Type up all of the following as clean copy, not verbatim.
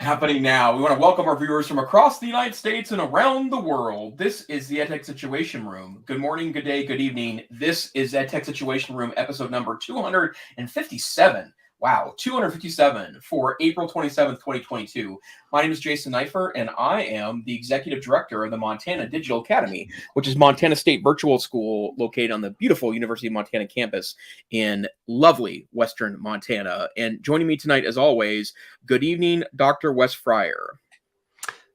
Happening now. We want to welcome our viewers from across the United States and around the world. This is the EdTech Situation Room. Good morning, good day, good evening. This is EdTech Situation Room, episode number 257. Wow, 257 for April 27th, 2022. My name is Jason Neiffer, and I am the Executive Director of the Montana Digital Academy, which is Montana State Virtual School located on the beautiful University of Montana campus in lovely Western Montana. And joining me tonight, as always, good evening, Dr. Wesley Fryer.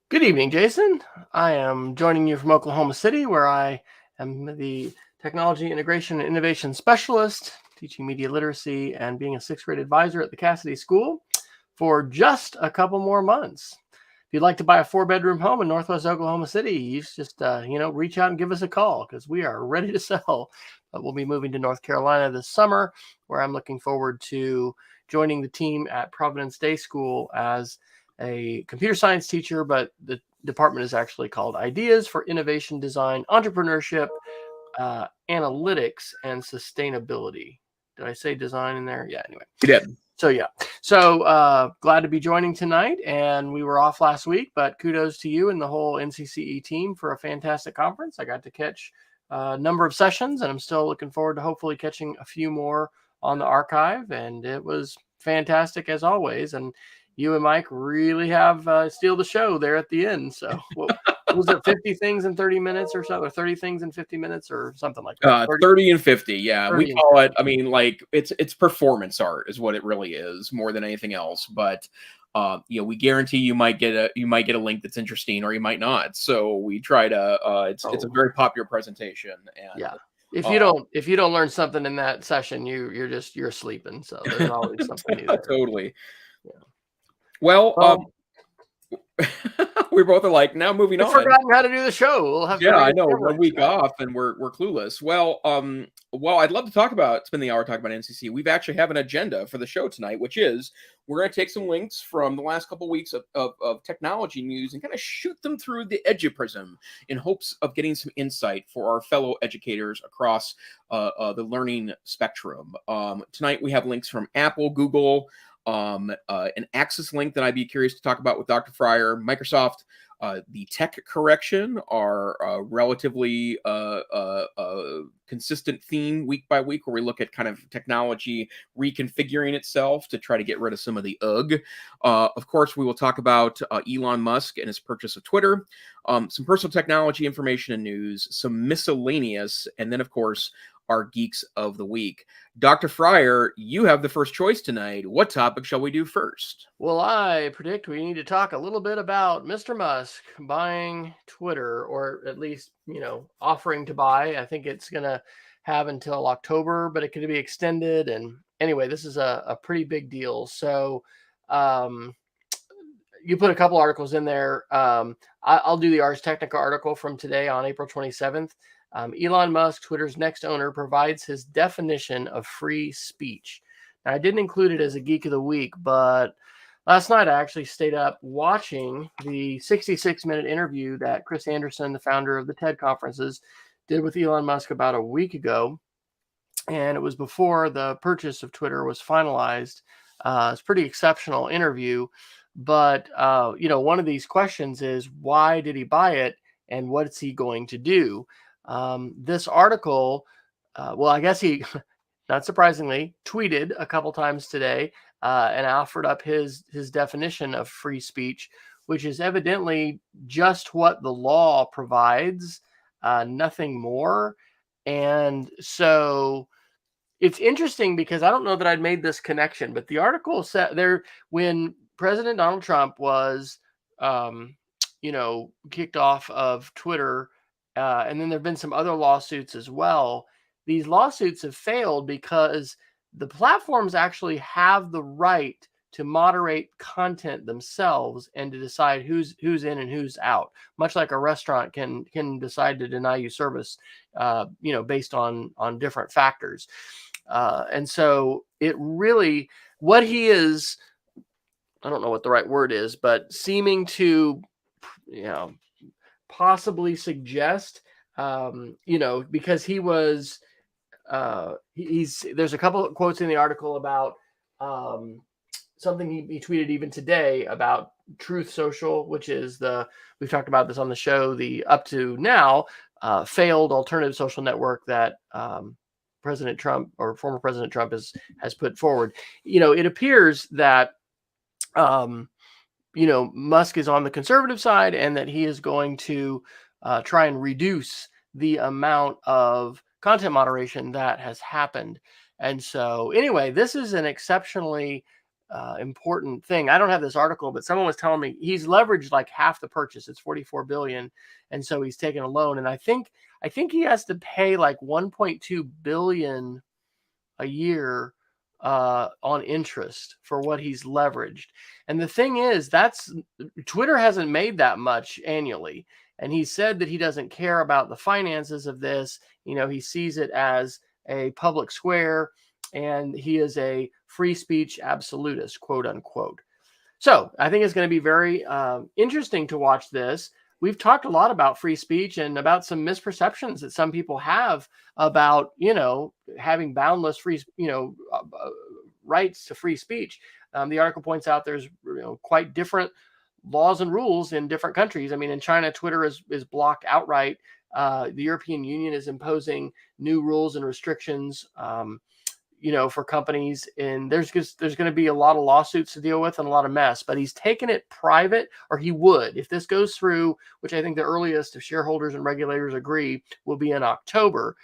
Good evening, Jason. I am joining you from Oklahoma City, where I am the Technology Integration and Innovation Specialist, teaching media literacy and being a sixth grade advisor at the Cassidy School for just a couple more months. If you'd like to buy a 4-bedroom home in Northwest Oklahoma City, you just reach out and give us a call because we are ready to sell. But we'll be moving to North Carolina this summer, where I'm looking forward to joining the team at Providence Day School as a computer science teacher, but the department is actually called Ideas for Innovation Design, Entrepreneurship, Analytics, and Sustainability. Did I say design in there? Yeah, anyway. You did. So glad to be joining tonight. And we were off last week, but kudos to you and the whole NCCE team for a fantastic conference. I got to catch a number of sessions, and I'm still looking forward to hopefully catching a few more on the archive. And it was fantastic as always. And you and Mike really have steal the show there at the end. So what was it, 50 things in 30 minutes or so, or 30 things in 50 minutes or something like that? 30 and 50. Yeah, 30 we call it, I mean, like it's performance art is what it really is more than anything else. But we guarantee you might get a link that's interesting, or you might not. So we try to it's a very popular presentation. And yeah. If you don't learn something in that session, you're sleeping. So there's always something new there. Totally. Yeah. Well, we both are like, now moving on. Forgotten how to do the show. We'll have I know, 1 week off and we're clueless. Well, I'd love to spend the hour talking about NCC. We've actually have an agenda for the show tonight, which is we're going to take some links from the last couple of weeks of technology news and kind of shoot them through the EduPrism in hopes of getting some insight for our fellow educators across the learning spectrum. Tonight we have links from Apple, Google, an Axis link that I'd be curious to talk about with Dr. Fryer, Microsoft, the tech correction, our relatively consistent theme week by week, where we look at kind of technology reconfiguring itself to try to get rid of some of the UG. Of course, we will talk about Elon Musk and his purchase of Twitter, some personal technology information and news, some miscellaneous, and then, of course, our Geeks of the Week. Dr. Fryer, you have the first choice tonight. What topic shall we do first? Well, I predict we need to talk a little bit about Mr. Musk buying Twitter, or at least, offering to buy. I think it's going to have until October, but it could be extended. And anyway, this is a pretty big deal. So you put a couple articles in there. I'll do the Ars Technica article from today on April 27th. Elon Musk, Twitter's next owner, provides his definition of free speech. Now, I didn't include it as a Geek of the Week, but last night I actually stayed up watching the 66-minute interview that Chris Anderson, the founder of the TED conferences, did with Elon Musk about a week ago. And it was before the purchase of Twitter was finalized. It's a pretty exceptional interview. But, one of these questions is, why did he buy it and what's he going to do? This article, I guess he, not surprisingly, tweeted a couple times today and offered up his definition of free speech, which is evidently just what the law provides, nothing more. And so it's interesting because I don't know that I'd made this connection, but the article said there, when President Donald Trump was, kicked off of Twitter, and then there have been some other lawsuits as well. These lawsuits have failed because the platforms actually have the right to moderate content themselves and to decide who's in and who's out, much like a restaurant can decide to deny you service, based on different factors. And so it really, what he is, I don't know what the right word is, but seeming to, possibly suggest, because he was, there's a couple of quotes in the article about something he tweeted even today about Truth Social, which is we've talked about this on the show, the up to now failed alternative social network that President Trump or former President Trump has put forward. It appears that Musk is on the conservative side, and that he is going to try and reduce the amount of content moderation that has happened. And so, anyway, this is an exceptionally important thing. I don't have this article, but someone was telling me he's leveraged like half the purchase. It's $44 billion, and so he's taken a loan. And I think he has to pay like $1.2 billion a year on interest for what he's leveraged. And the thing is, Twitter hasn't made that much annually. And he said that he doesn't care about the finances of this. He sees it as a public square, and he is a free speech absolutist, quote unquote. So I think it's going to be very interesting to watch this. We've talked a lot about free speech and about some misperceptions that some people have about, having boundless free, rights to free speech. The article points out there's quite different laws and rules in different countries. I mean, in China, Twitter is blocked outright. The European Union is imposing new rules and restrictions, for companies, and there's going to be a lot of lawsuits to deal with and a lot of mess. But he's taken it private, or he would, if this goes through, which I think the earliest, if shareholders and regulators agree, will be in October.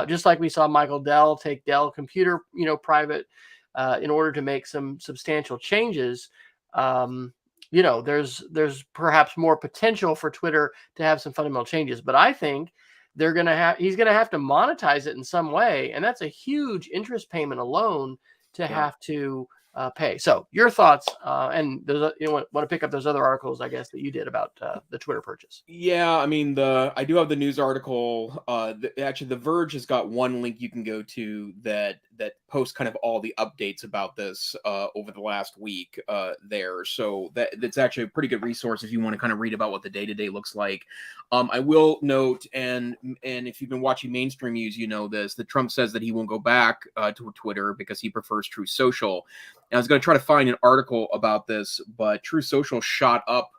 Just like we saw Michael Dell take Dell Computer, private, in order to make some substantial changes. There's perhaps more potential for Twitter to have some fundamental changes, but I think he's going to have to monetize it in some way. And that's a huge interest payment alone to have to pay. So your thoughts, and there's want to pick up those other articles, I guess, that you did about the Twitter purchase. Yeah, I mean, I do have the news article. Actually, The Verge has got one link you can go to that posts kind of all the updates about this over the last week there. So that's actually a pretty good resource if you want to kind of read about what the day-to-day looks like. I will note, and if you've been watching mainstream news, you know this, that Trump says that he won't go back to Twitter because he prefers Truth Social. And I was going to try to find an article about this, but Truth Social shot up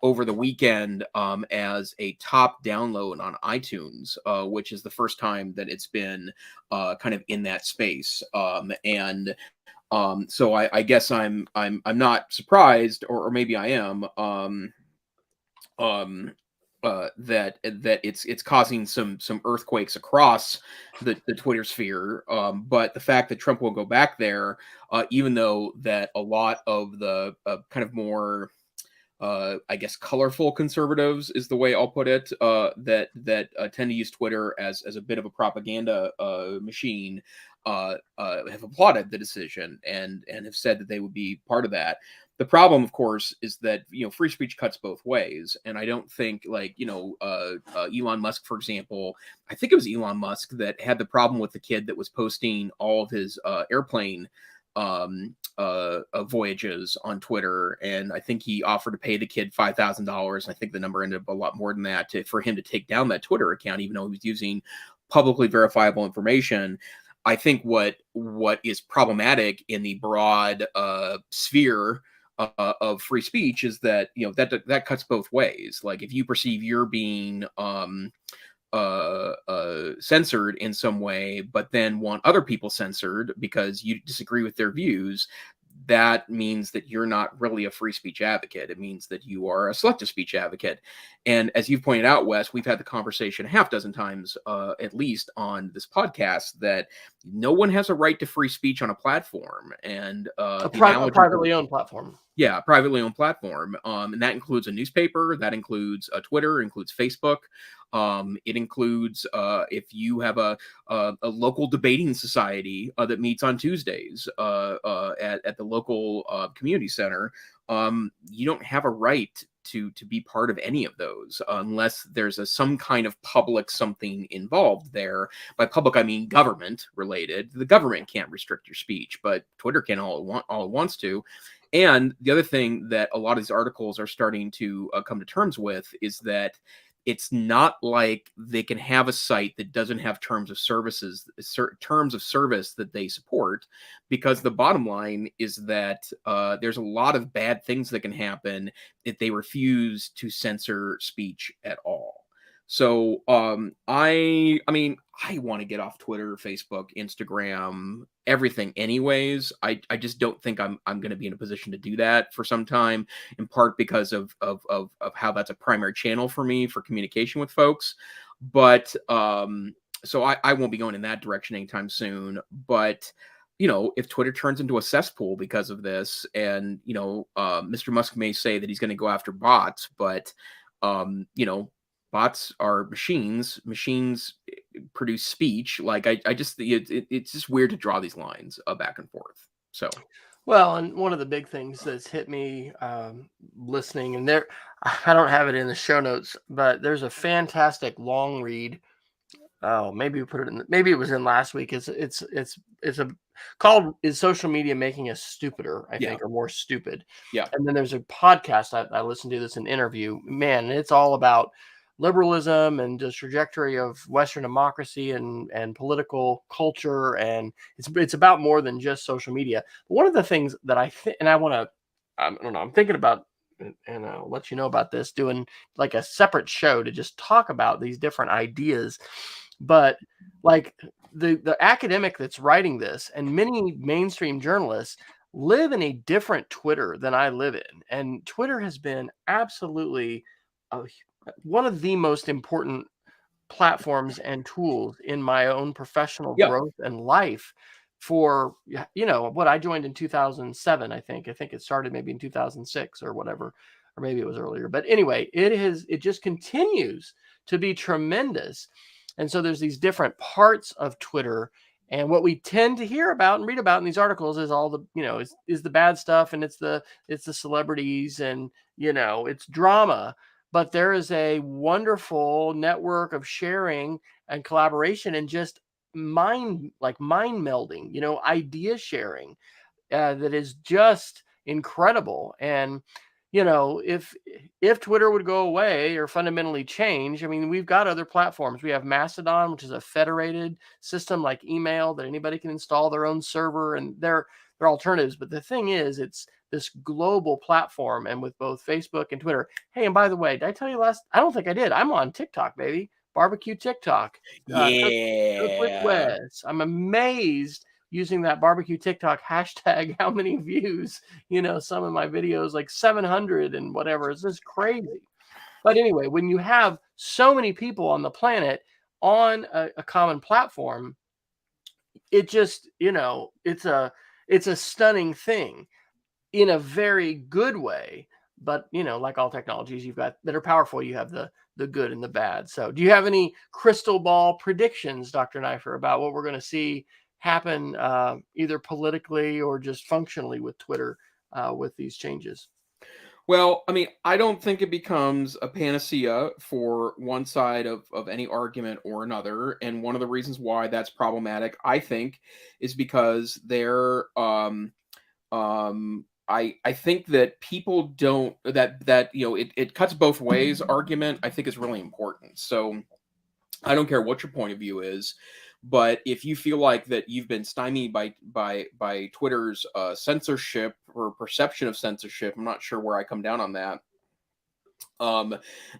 over the weekend as a top download on iTunes, which is the first time that it's been kind of in that space. So I guess I'm not surprised, or maybe I am, that it's causing some earthquakes across the Twitter sphere. But the fact that Trump will go back there, even though that a lot of the kind of more I guess colorful conservatives is the way I'll put it, that tend to use Twitter as a bit of a propaganda machine, have applauded the decision and have said that they would be part of that. The problem, of course, is that free speech cuts both ways, and I don't think Elon Musk, for example. I think it was Elon Musk that had the problem with the kid that was posting all of his airplane voyages on Twitter, and I think he offered to pay the kid $5,000. I think the number ended up a lot more than that for him to take down that Twitter account, even though he was using publicly verifiable information. I think what is problematic in the broad sphere of free speech is that that cuts both ways. Like if you perceive you're being censored in some way, but then want other people censored because you disagree with their views, that means that you're not really a free speech advocate. It means that you are a selective speech advocate. And as you've pointed out, Wes, we've had the conversation a half dozen times, at least on this podcast, that no one has a right to free speech on a platform. And a privately owned platform. Yeah, privately owned platform. And that includes a newspaper, that includes Twitter, includes Facebook. It includes if you have a local debating society that meets on Tuesdays at the local community center. You don't have a right to be part of any of those unless there's some kind of public something involved there. By public, I mean government related. The government can't restrict your speech, but Twitter can all it wants to. And the other thing that a lot of these articles are starting to come to terms with is that it's not like they can have a site that doesn't have terms of services, terms of service that they support, because the bottom line is that there's a lot of bad things that can happen if they refuse to censor speech at all. So I mean, I want to get off Twitter, Facebook, Instagram, everything anyways. I just don't think I'm going to be in a position to do that for some time, in part because of how that's a primary channel for me for communication with folks. But so I won't be going in that direction anytime soon. But if Twitter turns into a cesspool because of this, and Mr. Musk may say that he's going to go after bots, but bots are machines. Machines produce speech. Like I just it's just weird to draw these lines back and forth. So. Well, and one of the big things that's hit me listening, and I don't have it in the show notes, but there's a fantastic long read. Oh, maybe we put it in. Maybe it was in last week. It's called "Is Social Media Making Us Stupider?" I think, or more stupid. Yeah. And then there's a podcast I listened to. This an interview. Man, it's all about liberalism and the trajectory of Western democracy and political culture, and it's about more than just social media. But one of the things that I think, and I don't know, I'm thinking about, and I'll let you know about this, doing like a separate show to just talk about these different ideas. But like the academic that's writing this and many mainstream journalists live in a different Twitter than I live in, and Twitter has been absolutely one of the most important platforms and tools in my own professional growth and life for, what I joined in 2007. I think it started maybe in 2006 or whatever, or maybe it was earlier. But anyway, it just continues to be tremendous. And so there's these different parts of Twitter. And what we tend to hear about and read about in these articles is all the, is the bad stuff, and it's the celebrities, and, it's drama. But there is a wonderful network of sharing and collaboration and just mind melding, idea sharing that is just incredible. And, if Twitter would go away or fundamentally change, I mean, we've got other platforms. We have Mastodon, which is a federated system like email that anybody can install their own server, and they're alternatives. But the thing is, it's this global platform, and with both Facebook and Twitter. Hey, and by the way, did I tell you I don't think I did. I'm on TikTok, baby. Barbecue TikTok. Cook with Wes. I'm amazed using that barbecue TikTok hashtag, how many views, some of my videos, like 700 and whatever. It's just crazy. But anyway, when you have so many people on the planet on a common platform, it just, it's a stunning thing in a very good way. But, like all technologies you've got that are powerful, you have the good and the bad. So do you have any crystal ball predictions, Dr. Neiffer, about what we're going to see happen either politically or just functionally with Twitter with these changes? Well, I mean, I don't think it becomes a panacea for one side of any argument or another. And one of the reasons why that's problematic, I think, is because I think that people don't that it cuts both ways argument, I think, is really important. So I don't care what your point of view is, but if you feel like that you've been stymied by Twitter's censorship or perception of censorship, I'm not sure where I come down on that.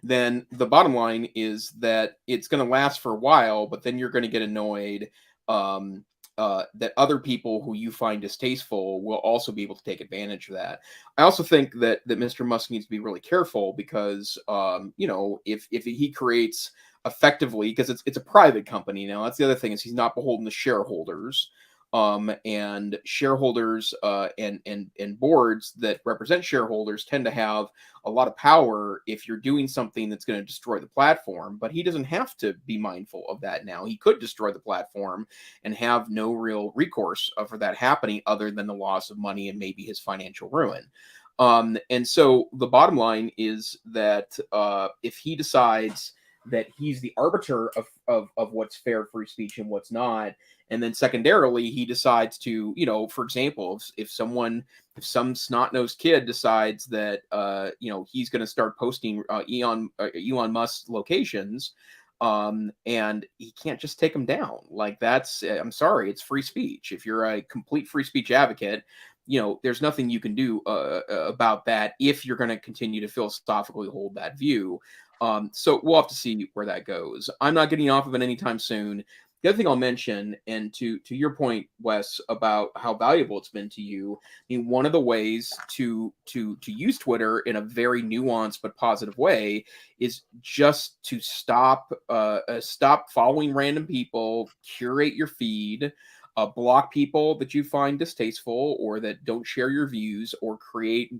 Then the bottom line is that it's going to last for a while, but then you're going to get annoyed that other people who you find distasteful will also be able to take advantage of that. I also think that Mr. Musk needs to be really careful because, if he creates effectively, because it's a private company now. That's the other thing, is he's not beholden to shareholders. And shareholders and boards that represent shareholders tend to have a lot of power if you're doing something that's going to destroy the platform. But he doesn't have to be mindful of that now. He could destroy the platform and have no real recourse for that happening other than the loss of money and maybe his financial ruin. And so the bottom line is that if he decides that he's the arbiter of what's fair free speech and what's not. And then secondarily, he decides to, for example, if some snot-nosed kid decides that, he's going to start posting Elon Musk's locations, and he can't just take them down. Like, that's, I'm sorry, it's free speech. If you're a complete free speech advocate, there's nothing you can do about that if you're going to continue to philosophically hold that view. So we'll have to see where that goes. I'm not getting off of it anytime soon. The other thing I'll mention, and to your point, Wes, about how valuable it's been to you, I mean, one of the ways to use Twitter in a very nuanced but positive way is just to stop following random people, curate your feed, block people that you find distasteful or that don't share your views or create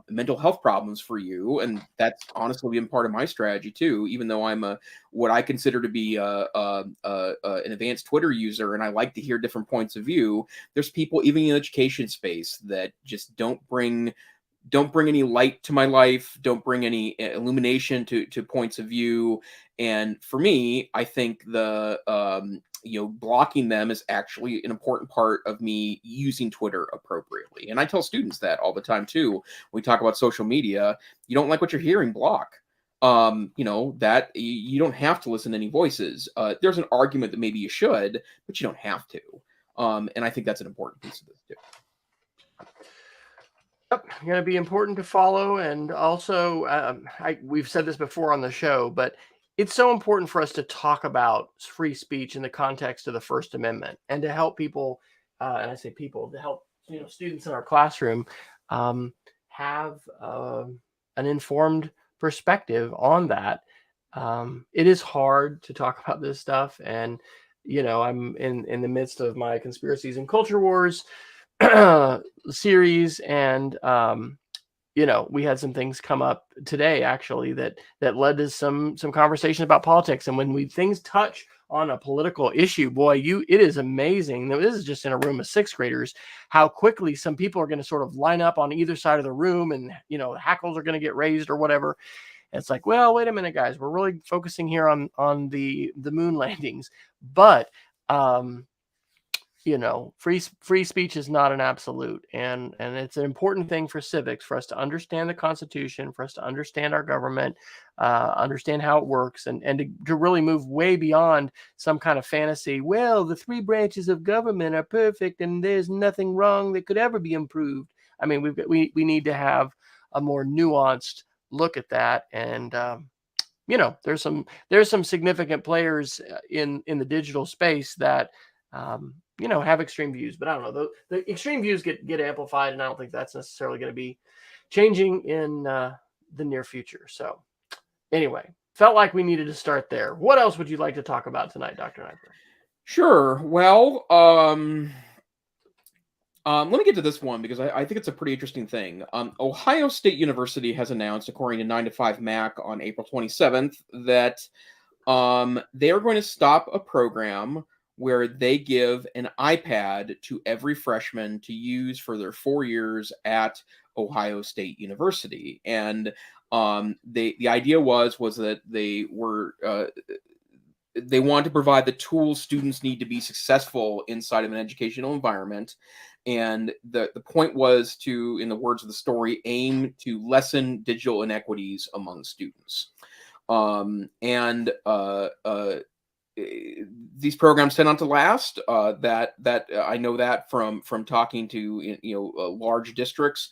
mental health problems for you. And that's honestly been part of my strategy too, even though I'm what I consider to be an advanced Twitter user, and I like to hear different points of view. There's people even in the education space that just don't bring any light to my life, don't bring any illumination to points of view. And for me, I think blocking them is actually an important part of me using Twitter appropriately. And I tell students that all the time too. When we talk about social media, you don't like what you're hearing, block. That you don't have to listen to any voices. There's an argument that maybe you should, but you don't have to. And I think that's an important piece of this too. Yep, going to be important to follow. And also, we've said this before on the show, but it's so important for us to talk about free speech in the context of the First Amendment, and to help people, and I say people, to help students in our classroom have an informed perspective on that. It is hard to talk about this stuff, and I'm in the midst of my Conspiracies and Culture Wars series, and we had some things come up today actually that led to some conversation about politics. And when things touch on a political issue, boy, it is amazing. This is just in a room of sixth graders, how quickly some people are going to sort of line up on either side of the room, and hackles are going to get raised or whatever. And it's like, well, wait a minute, guys, we're really focusing here on the moon landings, but free speech is not an absolute, and it's an important thing for civics, for us to understand the Constitution, for us to understand our government, understand how it works, and to really move way beyond some kind of fantasy. Well, the three branches of government are perfect, and there's nothing wrong that could ever be improved. I mean, we need to have a more nuanced look at that, and there's some significant players in the digital space that have extreme views, but I don't know. The extreme views get amplified, and I don't think that's necessarily going to be changing in the near future. So anyway, felt like we needed to start there. What else would you like to talk about tonight, Dr. Neiffer? Sure. Well, let me get to this one because I think it's a pretty interesting thing. Ohio State University has announced, according to 9 to 5 Mac on April 27th, that they are going to stop a program where they give an iPad to every freshman to use for their 4 years at Ohio State University. And the idea was that they want to provide the tools students need to be successful inside of an educational environment. And the point was to, in the words of the story, aim to lessen digital inequities among students. These programs tend not to last. That I know that from talking to large districts,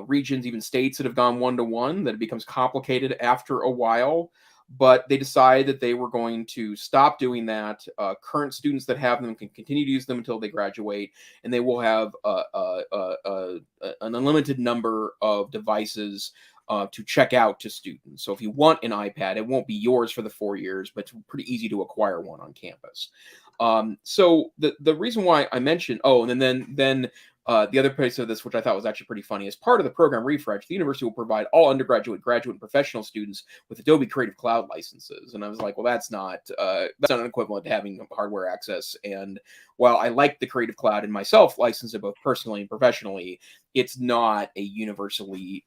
regions, even states that have gone 1-to-1, that it becomes complicated after a while. But they decided that they were going to stop doing that. Current students that have them can continue to use them until they graduate, and they will have an unlimited number of devices to check out to students. So if you want an iPad, it won't be yours for the 4 years, but it's pretty easy to acquire one on campus. So the reason why I mentioned, and then the other piece of this, which I thought was actually pretty funny, as part of the program refresh, the university will provide all undergraduate, graduate, and professional students with Adobe Creative Cloud licenses. And I was like, well, that's not an equivalent to having hardware access and while I like the Creative Cloud and myself license it both personally and professionally, it's not a universally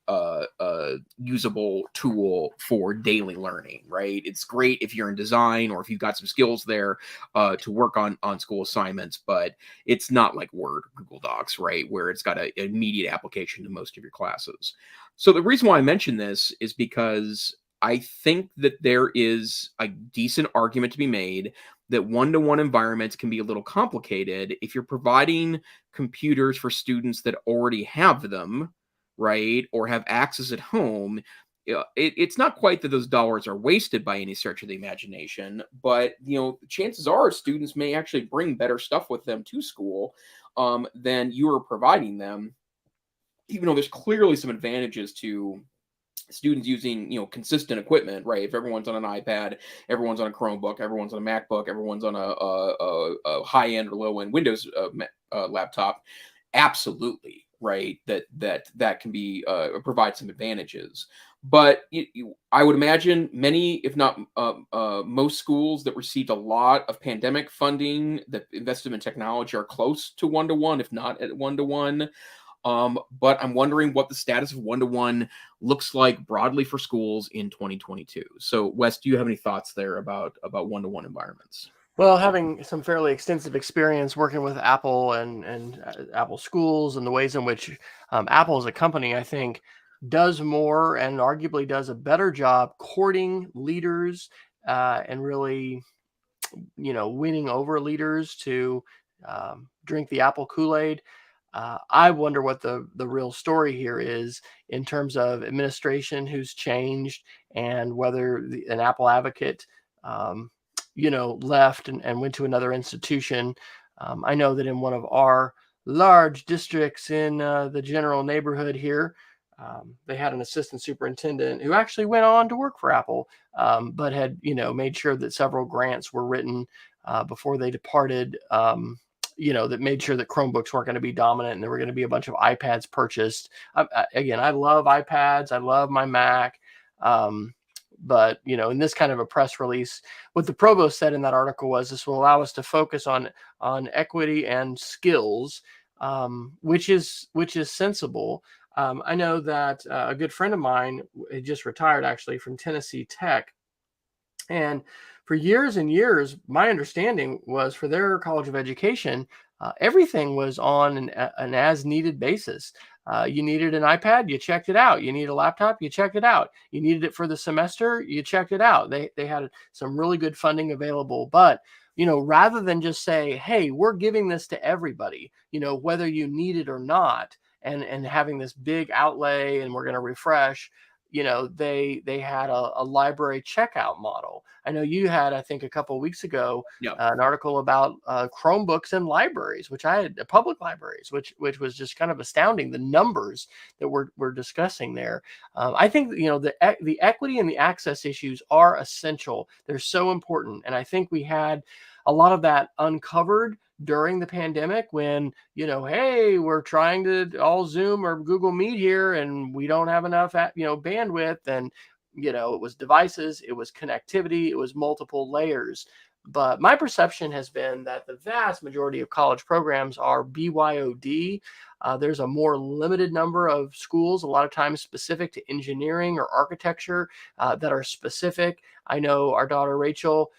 usable tool for daily learning, right? It's great if you're in design or if you've got some skills there to work on school assignments, but it's not like Word or Google Docs, right? Where it's got an immediate application to most of your classes. So the reason why I mention this is because I think that there is a decent argument to be made that one-to-one environments can be a little complicated if you're providing computers for students that already have them, right, or have access at home. It's not quite that those dollars are wasted by any stretch of the imagination, but chances are students may actually bring better stuff with them to school than you are providing them, even though there's clearly some advantages to students using consistent equipment, right? If everyone's on an iPad, everyone's on a Chromebook, everyone's on a MacBook, everyone's on a high end or low end Windows laptop, absolutely, right? That can be provide some advantages. But I would imagine many, if not most schools that received a lot of pandemic funding that invested in technology are close to one-to-one, if not at one-to-one. But I'm wondering what the status of one-to-one looks like broadly for schools in 2022. So, Wes, do you have any thoughts there about one-to-one environments? Well, having some fairly extensive experience working with Apple and Apple schools and the ways in which Apple as a company, I think, does more and arguably does a better job courting leaders and really, winning over leaders to drink the Apple Kool-Aid. I wonder what the real story here is in terms of administration who's changed and whether an Apple advocate, left and went to another institution. I know that in one of our large districts in the general neighborhood here, they had an assistant superintendent who actually went on to work for Apple, but had, made sure that several grants were written before they departed. That made sure that Chromebooks weren't going to be dominant and there were going to be a bunch of iPads purchased. Again, I love iPads. I love my Mac. But, in this kind of a press release, what the provost said in that article was this will allow us to focus on equity and skills, which is sensible. I know that a good friend of mine just retired actually from Tennessee Tech. And for years and years, my understanding was for their College of Education, everything was on an as-needed basis. You needed an iPad, you checked it out. You need a laptop, you checked it out. You needed it for the semester, you checked it out. They had some really good funding available. But, rather than just say, hey, we're giving this to everybody, whether you need it or not, and having this big outlay and we're going to refresh, they had a library checkout model. I know you had, I think a couple of weeks ago, an article about Chromebooks in libraries, which I had public libraries, which was just kind of astounding. The numbers that we're discussing there. I think, the equity and the access issues are essential. They're so important. And I think we had a lot of that uncovered during the pandemic when, hey, we're trying to all Zoom or Google Meet here and we don't have enough, bandwidth. And, it was devices, it was connectivity, it was multiple layers. But my perception has been that the vast majority of college programs are BYOD. There's a more limited number of schools, a lot of times specific to engineering or architecture that are specific. I know our daughter Rachel,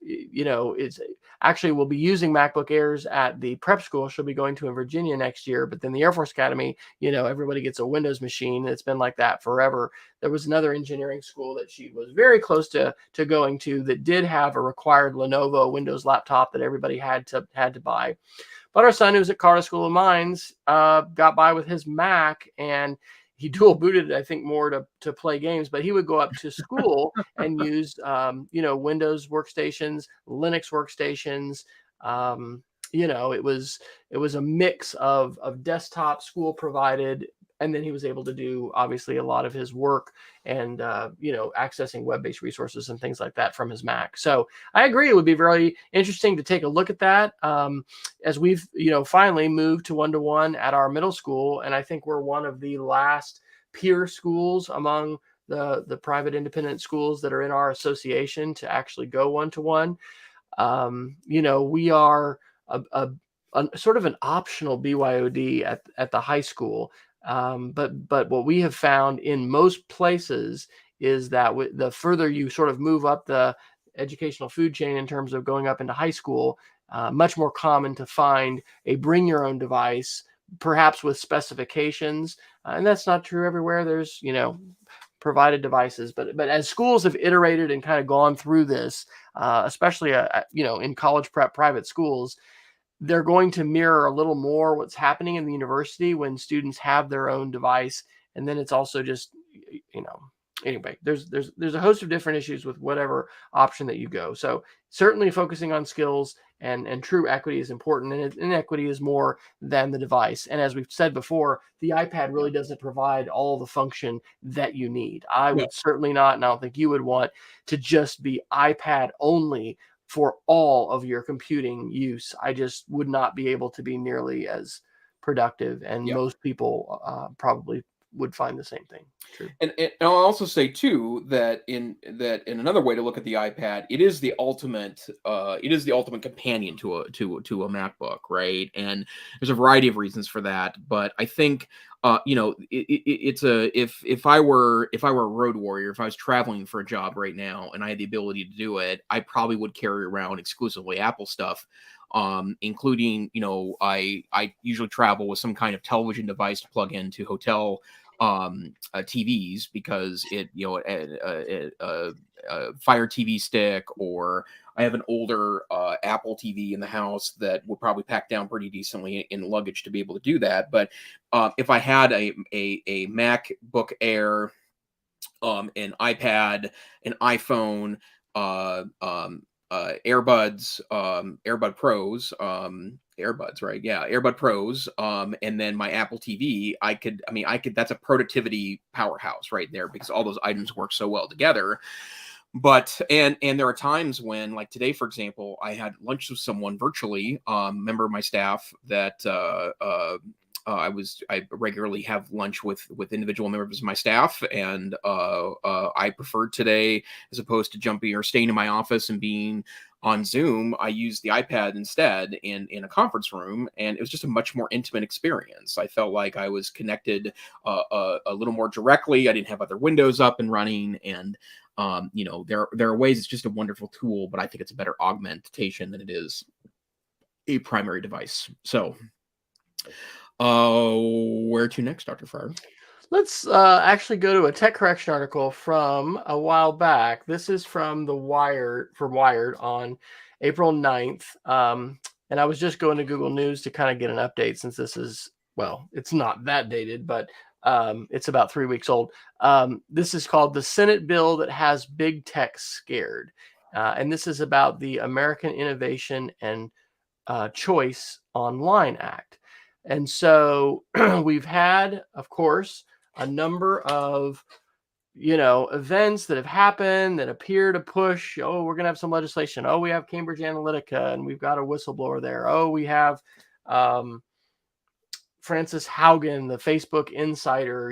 is actually will be using MacBook Airs at the prep school she'll be going to in Virginia next year. But then the Air Force Academy, everybody gets a Windows machine. It's been like that forever. There was another engineering school that she was very close to going to that did have a required Lenovo Windows laptop that everybody had to buy. But our son, who's at Carter School of Mines, got by with his Mac, and he dual booted it, I think, more to play games, but he would go up to school and use, Windows workstations, Linux workstations. It was a mix of desktop school provided. And then he was able to do, obviously, a lot of his work and, accessing web-based resources and things like that from his Mac. So I agree. It would be very interesting to take a look at that as we've, finally moved to one-to-one at our middle school. And I think we're one of the last peer schools among the private independent schools that are in our association to actually go one-to-one. We are a sort of an optional BYOD at the high school. But what we have found in most places is that the further you sort of move up the educational food chain in terms of going up into high school, much more common to find a bring your own device, perhaps with specifications. And that's not true everywhere. There's, provided devices, but as schools have iterated and kind of gone through this, especially in college prep private schools, they're going to mirror a little more what's happening in the university when students have their own device. And then it's also just, anyway, there's a host of different issues with whatever option that you go. So certainly focusing on skills and true equity is important, and inequity is more than the device. And as we've said before, the iPad really doesn't provide all the function that you need. I would certainly not, and I don't think you would want to just be iPad only for all of your computing use. I just would not be able to be nearly as productive, and most people probably would find the same thing true. And I'll also say too that in another way to look at the iPad, it is the ultimate companion to a MacBook, right? And there's a variety of reasons for that, but I think it's if I were a road warrior, if I was traveling for a job right now and I had the ability to do it, I probably would carry around exclusively Apple stuff. Including, I usually travel with some kind of television device to plug into hotel TVs, because it, a Fire TV stick, or I have an older Apple TV in the house that would probably pack down pretty decently in luggage to be able to do that. But if I had a MacBook Air, an iPad, an iPhone, AirBuds, AirBud Pros, AirBuds, right? Yeah, AirBud Pros, and then my Apple TV, I could, that's a productivity powerhouse right there, because all those items work so well together. But and there are times when, like today, for example, I had lunch with someone virtually, member of my staff that I regularly have lunch with individual members of my staff, and I preferred today, as opposed to jumping or staying in my office and being on Zoom, I used the iPad instead in a conference room, and it was just a much more intimate experience. I felt like I was connected a little more directly. I didn't have other windows up and running, and there are ways it's just a wonderful tool, but I think it's a better augmentation than it is a primary device. So where to next, Dr. Fryer? Let's actually go to a tech correction article from a while back. This is from Wired on April 9th. And I was just going to Google News to kind of get an update, since this is, well, it's not that dated, but it's about 3 weeks old. This is called "The Senate Bill That Has Big Tech Scared." And this is about the American Innovation and Choice Online Act. And so we've had, of course, a number of, events that have happened that appear to push, we're going to have some legislation. Oh, we have Cambridge Analytica, and we've got a whistleblower there. Oh, we have Frances Haugen, the Facebook insider,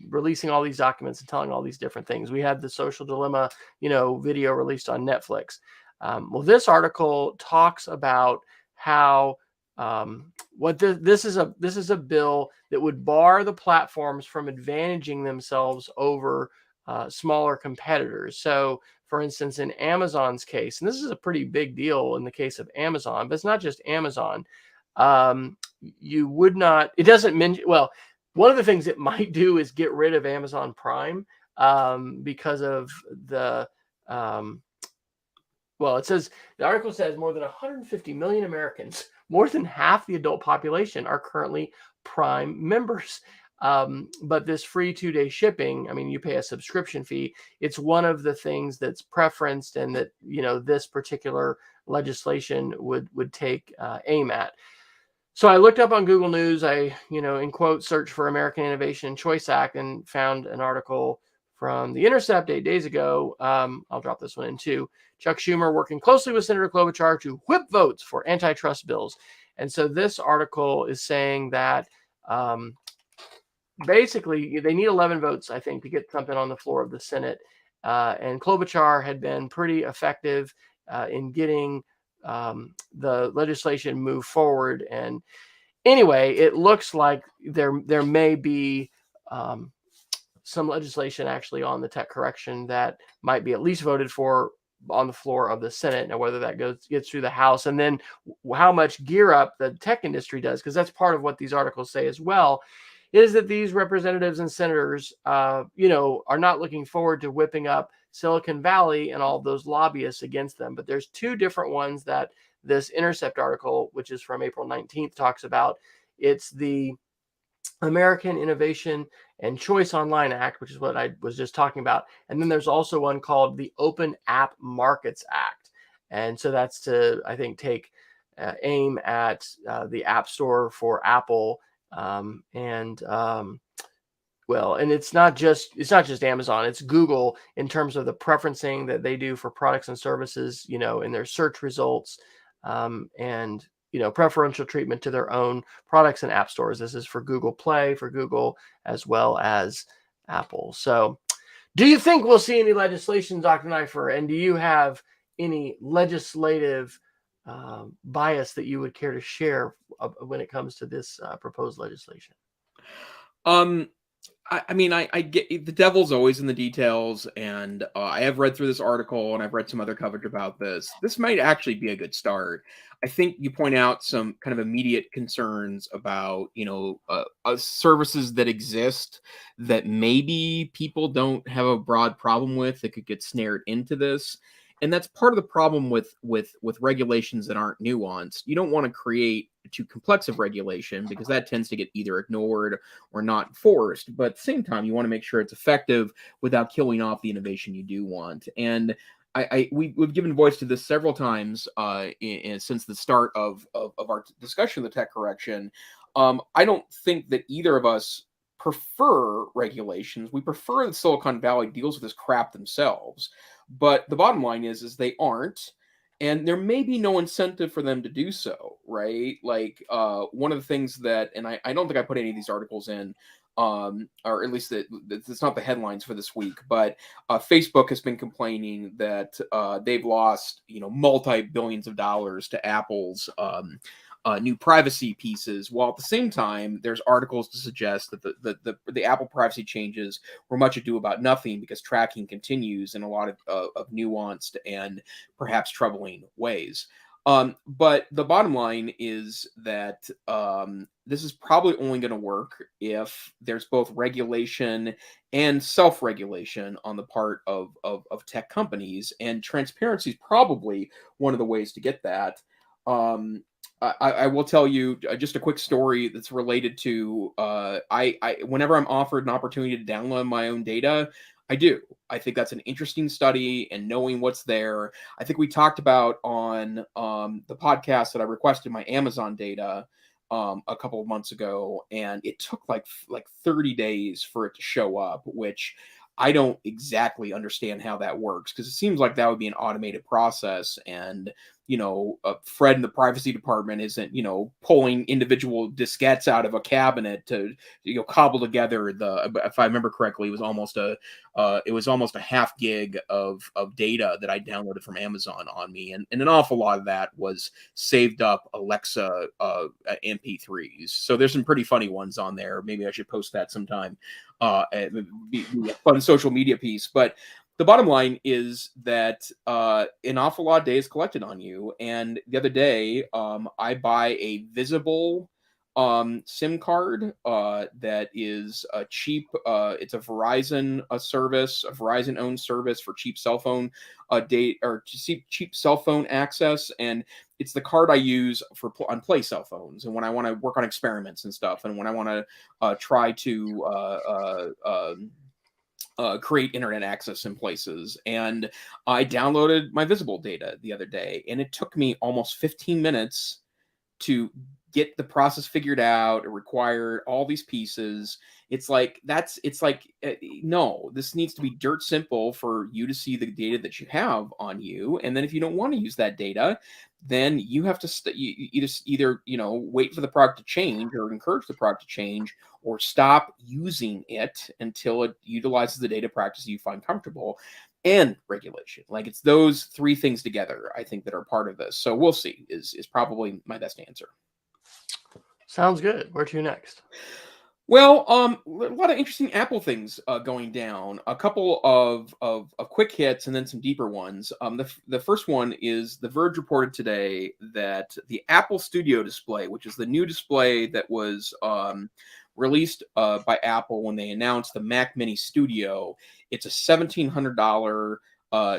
releasing all these documents and telling all these different things. We had the Social Dilemma, video released on Netflix. Well, this article talks about how this is a bill that would bar the platforms from advantaging themselves over smaller competitors. So, for instance, in Amazon's case, and this is a pretty big deal in the case of Amazon, but it's not just Amazon. You would not. It doesn't mention. Well, one of the things it might do is get rid of Amazon Prime because of the. Well, it says, the article says more than 150 million Americans, more than half the adult population, are currently Prime members. But this free 2-day shipping, you pay a subscription fee. It's one of the things that's preferenced, and that, this particular legislation would take aim at. So I looked up on Google News, I, in quote, searched for American Innovation and Choice Act, and found an article from The Intercept 8 days ago. I'll drop this one in too. Chuck Schumer working closely with Senator Klobuchar to whip votes for antitrust bills. And so this article is saying that basically they need 11 votes, I think, to get something on the floor of the Senate. And Klobuchar had been pretty effective in getting the legislation move forward. And anyway, it looks like there may be some legislation actually on the tech correction that might be at least voted for on the floor of the Senate. Now, whether that gets through the House, and then how much gear up the tech industry does, because that's part of what these articles say as well, is that these representatives and senators, are not looking forward to whipping up Silicon Valley and all those lobbyists against them. But there's two different ones that this Intercept article, which is from April 19th, talks about. It's the American Innovation and Choice Online Act, which is what I was just talking about. And then there's also one called the Open App Markets Act. And so that's to, I think, take aim at the App Store for Apple. And it's not just Amazon, it's Google in terms of the preferencing that they do for products and services, in their search results, and preferential treatment to their own products and app stores. This is for Google Play, for Google, as well as Apple. So do you think we'll see any legislation, Dr. Neiffer? And do you have any legislative bias that you would care to share when it comes to this proposed legislation? I get the devil's always in the details, and I have read through this article and I've read some other coverage about this. This might actually be a good start. I think you point out some kind of immediate concerns about, services that exist that maybe people don't have a broad problem with that could get snared into this. And that's part of the problem with regulations that aren't nuanced. You don't want to create too complex of regulation because that tends to get either ignored or not enforced. But at the same time, you want to make sure it's effective without killing off the innovation you do want. And we've given voice to this several times since the start of our discussion of the tech correction. I don't think that either of us prefer regulations. We prefer that Silicon Valley deals with this crap themselves. But the bottom line is they aren't, and there may be no incentive for them to do so, right? Like one of the things that, and I don't think I put any of these articles in, or at least it's not the headlines for this week, but Facebook has been complaining that they've lost, multi-billions of dollars to Apple's new privacy pieces, while at the same time there's articles to suggest that the Apple privacy changes were much ado about nothing because tracking continues in a lot of nuanced and perhaps troubling ways. But the bottom line is that this is probably only going to work if there's both regulation and self-regulation on the part of tech companies, and transparency is probably one of the ways to get that. I will tell you just a quick story that's related to I whenever I'm offered an opportunity to download my own data, I do. I think that's an interesting study, and knowing what's there. I think we talked about on the podcast that I requested my Amazon data a couple of months ago, and it took like 30 days for it to show up, which I don't exactly understand how that works, because it seems like that would be an automated process, and Fred in the privacy department isn't, pulling individual diskettes out of a cabinet to, cobble together if I remember correctly, it was almost a half gig of data that I downloaded from Amazon on me. And an awful lot of that was saved up Alexa MP3s. So there's some pretty funny ones on there. Maybe I should post that sometime. Be a fun social media piece. But the bottom line is that an awful lot of data is collected on you. And the other day, I buy a visible SIM card that is cheap. It's a Verizon service, a Verizon-owned service for cheap cell phone data, or cheap cell phone access. And it's the card I use on Play cell phones, and when I want to work on experiments and stuff, and when I want to try to create internet access in places. And I downloaded my visible data the other day, and it took me almost 15 minutes to get the process figured out. It required all these pieces. No, this needs to be dirt simple for you to see the data that you have on you. And then if you don't want to use that data, then you have to either wait for the product to change, or encourage the product to change, or stop using it until it utilizes the data practice you find comfortable. and regulation. Like it's those three things together, I think, that are part of this. So we'll see is probably my best answer. Sounds good. Where to next? Well, a lot of interesting Apple things going down. A couple of quick hits and then some deeper ones. The first one is The Verge reported today that the Apple Studio display, which is the new display that was released by Apple when they announced the Mac Mini Studio, it's a $1,700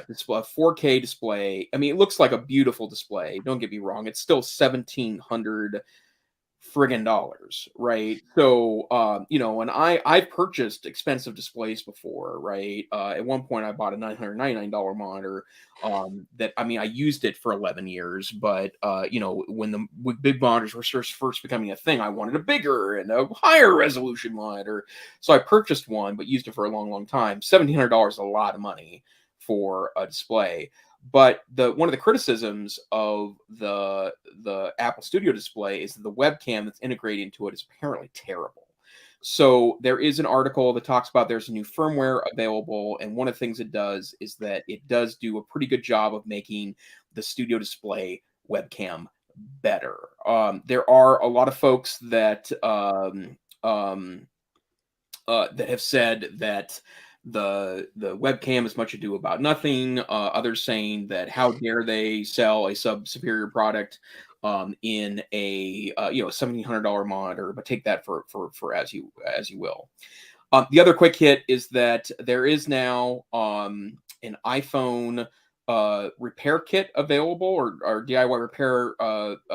display, 4K display. I mean, it looks like a beautiful display. Don't get me wrong; it's still $1,700 friggin' dollars, right? So, and I've purchased expensive displays before, right? At one point, I bought a $999 monitor. That I mean, I used it for 11 years, but when the big monitors were first becoming a thing, I wanted a bigger and a higher resolution monitor, so I purchased one, but used it for a long, long time. $1,700 is a lot of money for a display. But one of the criticisms of the Apple Studio display is that the webcam that's integrated into it is apparently terrible. So there is an article that talks about there's a new firmware available, and one of the things it does is that it does do a pretty good job of making the Studio display webcam better. There are a lot of folks that that have said that the webcam is much ado about nothing. Others saying that how dare they sell a superior product in a $1,700 monitor, but take that for as you will. The other quick hit is that there is now an iPhone repair kit available, or DIY repair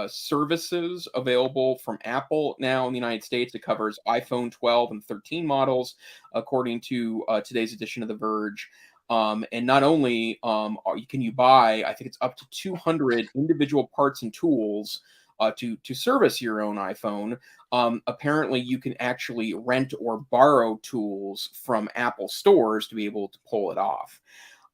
services available from Apple now in the United States. It covers iPhone 12 and 13 models, according to today's edition of The Verge. And not only can you buy, I think it's up to 200 individual parts and tools to service your own iPhone. Apparently, you can actually rent or borrow tools from Apple stores to be able to pull it off.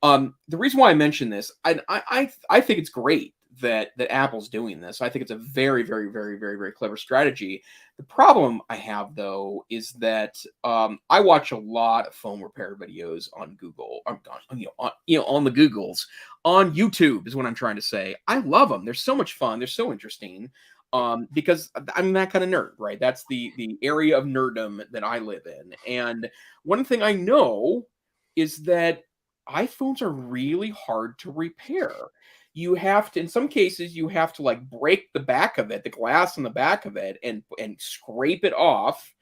The reason why I mention this, I think it's great that Apple's doing this. I think it's a very, very, very, very, very clever strategy. The problem I have, though, is that I watch a lot of phone repair videos on Google, on the Googles, on YouTube is what I'm trying to say. I love them. They're so much fun. They're so interesting. Because I'm that kind of nerd, right? That's the area of nerddom that I live in. And one thing I know is that iPhones are really hard to repair. You have to, in some cases, you have to like break the back of it, the glass on the back of it, and scrape it off,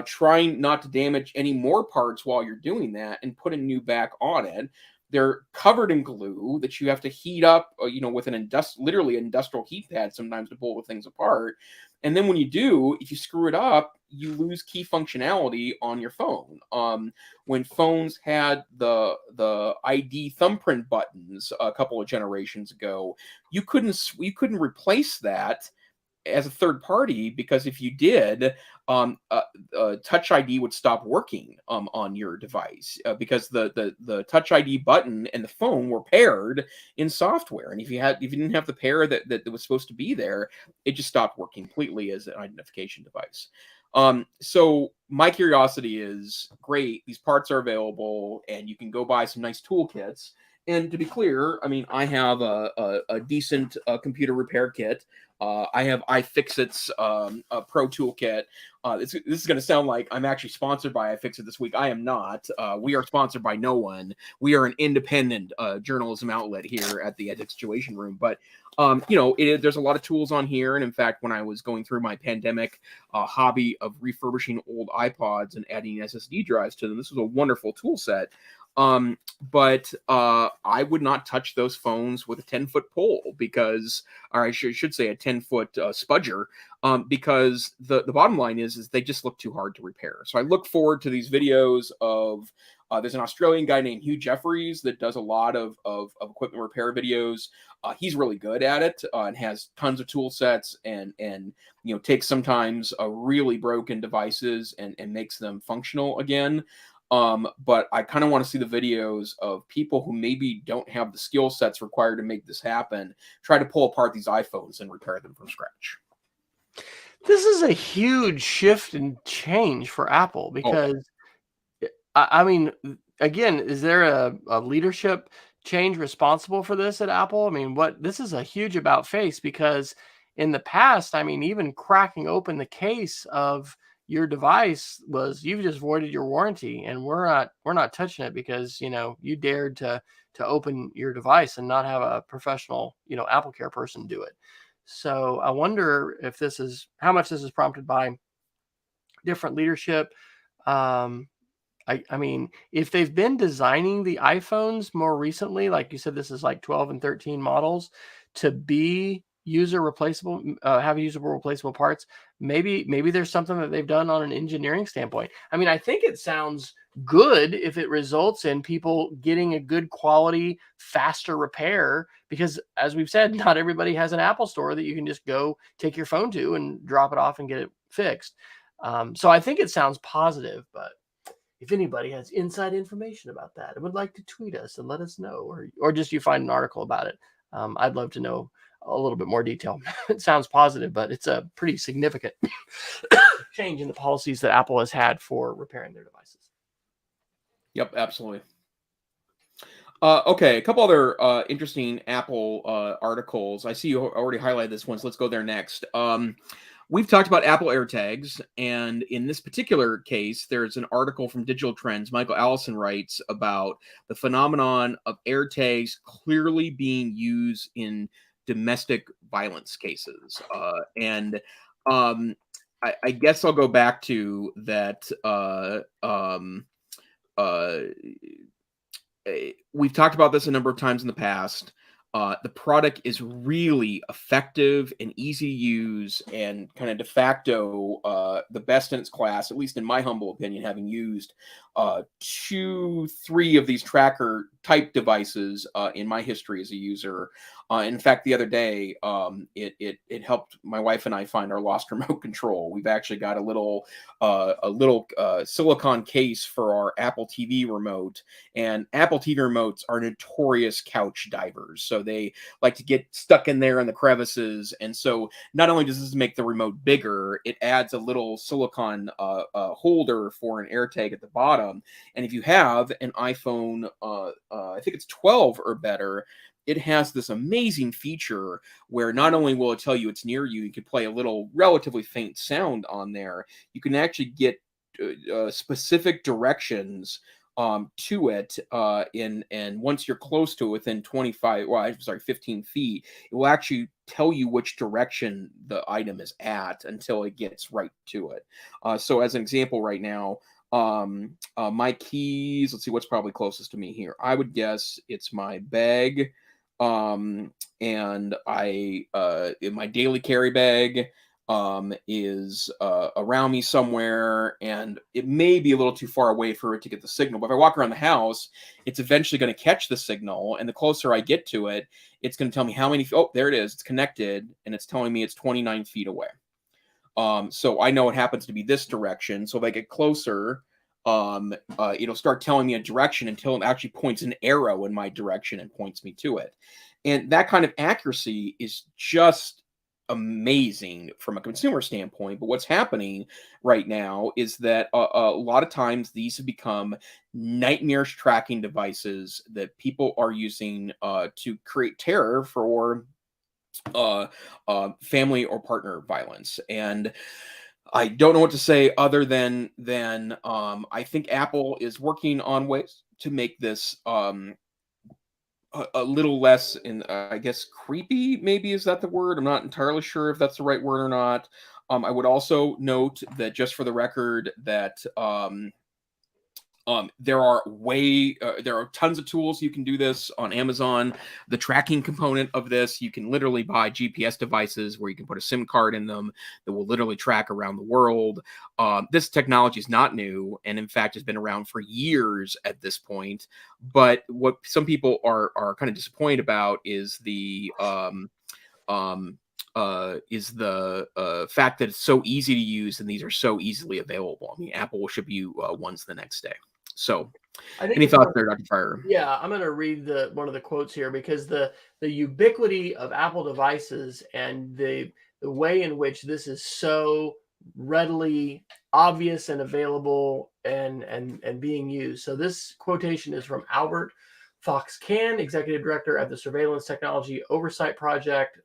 trying not to damage any more parts while you're doing that, and put a new back on it. They're covered in glue that you have to heat up, with an literally industrial heat pad sometimes to pull the things apart. And then when you do, if you screw it up, you lose key functionality on your phone. When phones had the ID thumbprint buttons a couple of generations ago, you couldn't replace that as a third party, because if you did, Touch ID would stop working on your device, because the Touch ID button and the phone were paired in software, and if you didn't have the pair that was supposed to be there, it just stopped working completely as an identification device. So my curiosity is, great, these parts are available, and you can go buy some nice toolkits. And to be clear, I mean, I have a decent computer repair kit. I have iFixit's Pro Toolkit. This is going to sound like I'm actually sponsored by iFixit this week. I am not. We are sponsored by no one. We are an independent journalism outlet here at the EdTech Situation Room. But there's a lot of tools on here. And in fact, when I was going through my pandemic hobby of refurbishing old iPods and adding SSD drives to them, this was a wonderful tool set. But I would not touch those phones with a 10-foot pole, because, or I should say a 10-foot spudger, because the bottom line is they just look too hard to repair. So I look forward to these videos of, there's an Australian guy named Hugh Jeffries that does a lot of equipment repair videos. He's really good at it, and has tons of tool sets, and takes sometimes really broken devices and makes them functional again. But I kind of want to see the videos of people who maybe don't have the skill sets required to make this happen, try to pull apart these iPhones and repair them from scratch. This is a huge shift and change for Apple, because I mean, again, is there a leadership change responsible for this at Apple? I mean, this is a huge about face, because in the past, I mean, even cracking open the case of your device was, you've just voided your warranty, and we're not touching it because, you dared to open your device and not have a professional, Apple Care person do it. So I wonder if how much this is prompted by different leadership. I mean, if they've been designing the iPhones more recently, like you said, this is like 12 and 13 models, to be user replaceable, have usable replaceable parts, maybe there's something that they've done on an engineering standpoint. I mean, I think it sounds good if it results in people getting a good quality, faster repair, because as we've said, not everybody has an Apple store that you can just go take your phone to and drop it off and get it fixed. So I think it sounds positive, but if anybody has inside information about that and would like to tweet us and let us know, or just you find an article about it, I'd love to know a little bit more detail. It sounds positive, but it's a pretty significant change in the policies that Apple has had for repairing their devices. Yep, absolutely. Okay, a couple other interesting Apple articles. I see you already highlighted this one, so let's go there next. We've talked about Apple AirTags, and in this particular case, there's an article from Digital Trends. Michael Allison writes about the phenomenon of AirTags clearly being used in domestic violence cases. And I guess I'll go back to that. We've talked about this a number of times in the past. The product is really effective and easy to use, and kind of de facto the best in its class, at least in my humble opinion, having used 2-3 of these tracker type devices in my history as a user. In fact, the other day, it helped my wife and I find our lost remote control. We've actually got a little silicone case for our Apple TV remote, and Apple TV remotes are notorious couch divers. So they like to get stuck in there in the crevices. And so not only does this make the remote bigger, it adds a little silicone holder for an AirTag at the bottom. And if you have an iPhone, I think it's 12 or better, it has this amazing feature where not only will it tell you it's near you, you can play a little relatively faint sound on there. You can actually get specific directions to it, and once you're close to it, within 15 feet, it will actually tell you which direction the item is at until it gets right to it. So as an example right now, my keys, let's see what's probably closest to me here. I would guess it's my bag, and in my daily carry bag is around me somewhere, and it may be a little too far away for it to get the signal. But if I walk around the house, it's eventually going to catch the signal, and the closer I get to it, it's going to tell me how many. Oh, there it is. It's connected, and it's telling me it's 29 feet away. So I know it happens to be this direction. So if I get closer, it'll start telling me a direction until it actually points an arrow in my direction and points me to it. And that kind of accuracy is just amazing from a consumer standpoint. But what's happening right now is that a lot of times these have become nightmarish tracking devices that people are using to create terror for family or partner violence. And I don't know what to say other than I think Apple is working on ways to make this a little less, I guess, creepy. Maybe is that the word? I'm not entirely sure if that's the right word or not. I would also note that, just for the record, that there are tons of tools you can do this on Amazon. The tracking component of this, you can literally buy GPS devices where you can put a SIM card in them that will literally track around the world. This technology is not new, and in fact has been around for years at this point. But what some people are kind of disappointed about is the fact that it's so easy to use and these are so easily available. I mean, Apple will ship you ones the next day. So, any thoughts there, Dr. Fryer? Yeah, I'm going to read one of the quotes here, because the ubiquity of Apple devices and the way in which this is so readily obvious and available and being used. So this quotation is from Albert Fox-Can, Executive Director at the Surveillance Technology Oversight Project.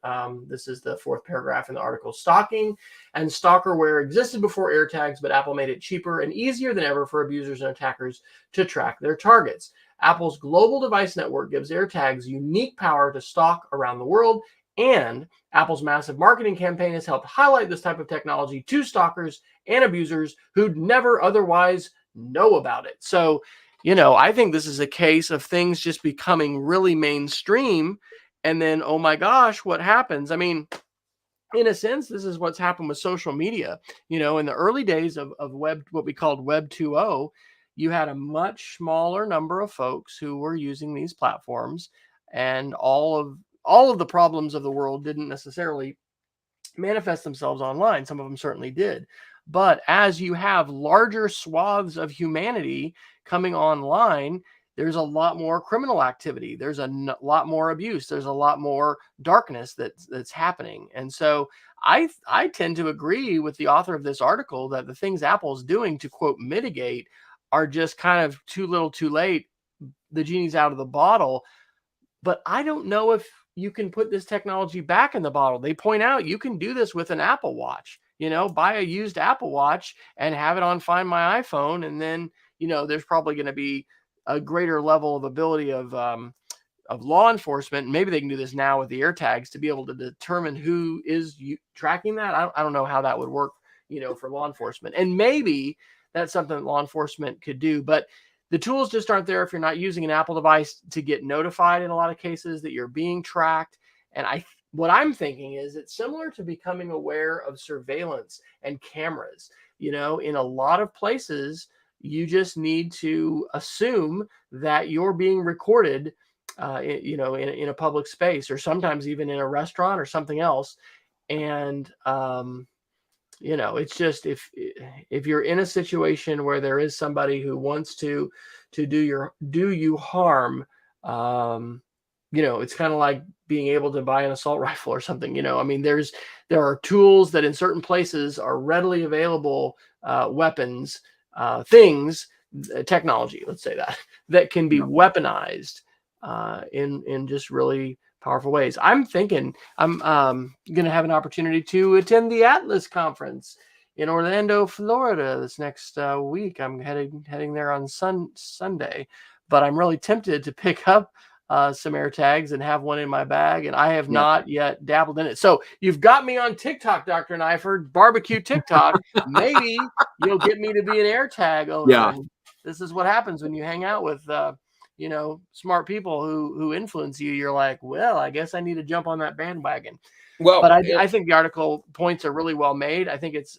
This is the fourth paragraph in the article. Stalking and stalkerware existed before AirTags, but Apple made it cheaper and easier than ever for abusers and attackers to track their targets. Apple's global device network gives AirTags unique power to stalk around the world, and Apple's massive marketing campaign has helped highlight this type of technology to stalkers and abusers who'd never otherwise know about it. So, I think this is a case of things just becoming really mainstream. And then, oh my gosh, what happens? I mean, in a sense, this is what's happened with social media. In the early days of web, what we called Web 2.0, you had a much smaller number of folks who were using these platforms, and all of the problems of the world didn't necessarily manifest themselves online. Some of them certainly did. But as you have larger swaths of humanity coming online, there's a lot more criminal activity. There's a lot more abuse. There's a lot more darkness that's happening. And so I tend to agree with the author of this article that the things Apple's doing to, quote, mitigate are just kind of too little too late. The genie's out of the bottle. But I don't know if you can put this technology back in the bottle. They point out you can do this with an Apple Watch. Buy a used Apple Watch and have it on Find My iPhone. And then, there's probably going to be a greater level of ability of law enforcement. Maybe they can do this now with the AirTags to be able to determine who is tracking that. I don't know how that would work, for law enforcement. And maybe that's something that law enforcement could do. But the tools just aren't there if you're not using an Apple device to get notified in a lot of cases that you're being tracked. And what I'm thinking is it's similar to becoming aware of surveillance and cameras. In a lot of places, you just need to assume that you're being recorded, in a public space, or sometimes even in a restaurant or something else. And, it's just if you're in a situation where there is somebody who wants to do you harm, it's kind of like being able to buy an assault rifle or something. I mean, there are tools that in certain places are readily available, weapons, things, technology, let's say that can be weaponized in just really powerful ways. I'm thinking I'm going to have an opportunity to attend the Atlas conference in Orlando, Florida this next week. I'm heading there on Sunday, but I'm really tempted to pick up some AirTags and have one in my bag, and I have not yet dabbled in it. So you've got me on TikTok, Dr. Neiffer, barbecue TikTok. Maybe you'll get me to be an AirTag owner. Yeah. And this is what happens when you hang out with smart people who influence you. You're like, well, I guess I need to jump on that bandwagon. Well, but I think the article points are really well made. I think it's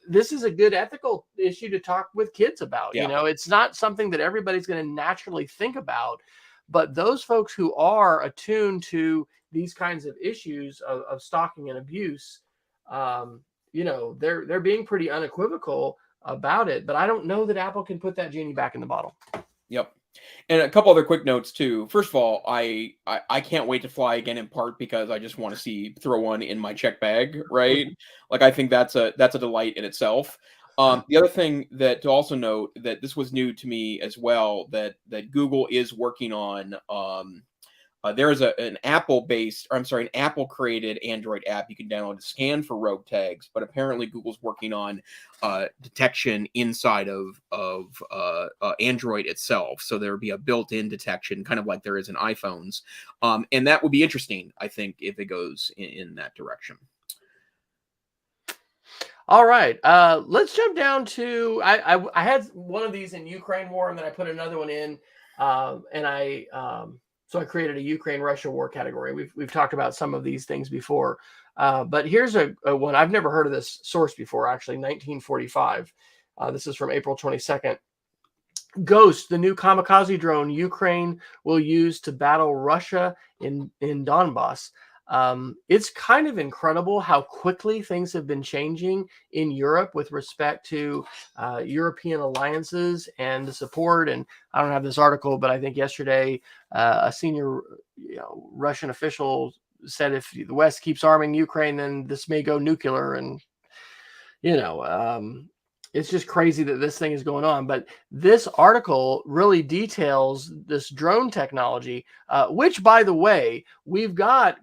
this is a good ethical issue to talk with kids about. Yeah. It's not something that everybody's going to naturally think about, but those folks who are attuned to these kinds of issues of stalking and abuse, they're being pretty unequivocal about it. But I don't know that Apple can put that genie back in the bottle. Yep. And a couple other quick notes too. First of all, I can't wait to fly again, in part because I just want to throw one in my check bag, right? Like, I think that's a delight in itself. The other thing that to also note, that this was new to me as well, that Google is working on. There is an Apple created Android app you can download to scan for rogue tags, but apparently Google's working on detection inside of Android itself. So there would be a built-in detection, kind of like there is in iPhones. And that would be interesting, I think, if it goes in that direction. All right, let's jump down to, I had one of these in Ukraine war, and then I put another one in, so I created a Ukraine-Russia war category. We've talked about some of these things before, but here's a one. I've never heard of this source before, actually, 1945. This is from April 22nd. Ghost, the new kamikaze drone Ukraine will use to battle Russia in Donbass. It's kind of incredible how quickly things have been changing in Europe with respect to European alliances and the support. And I don't have this article, but I think yesterday a senior Russian official said if the West keeps arming Ukraine, then this may go nuclear. And you know, it's just crazy that this thing is going on. But this article really details this drone technology, which, by the way, we've got,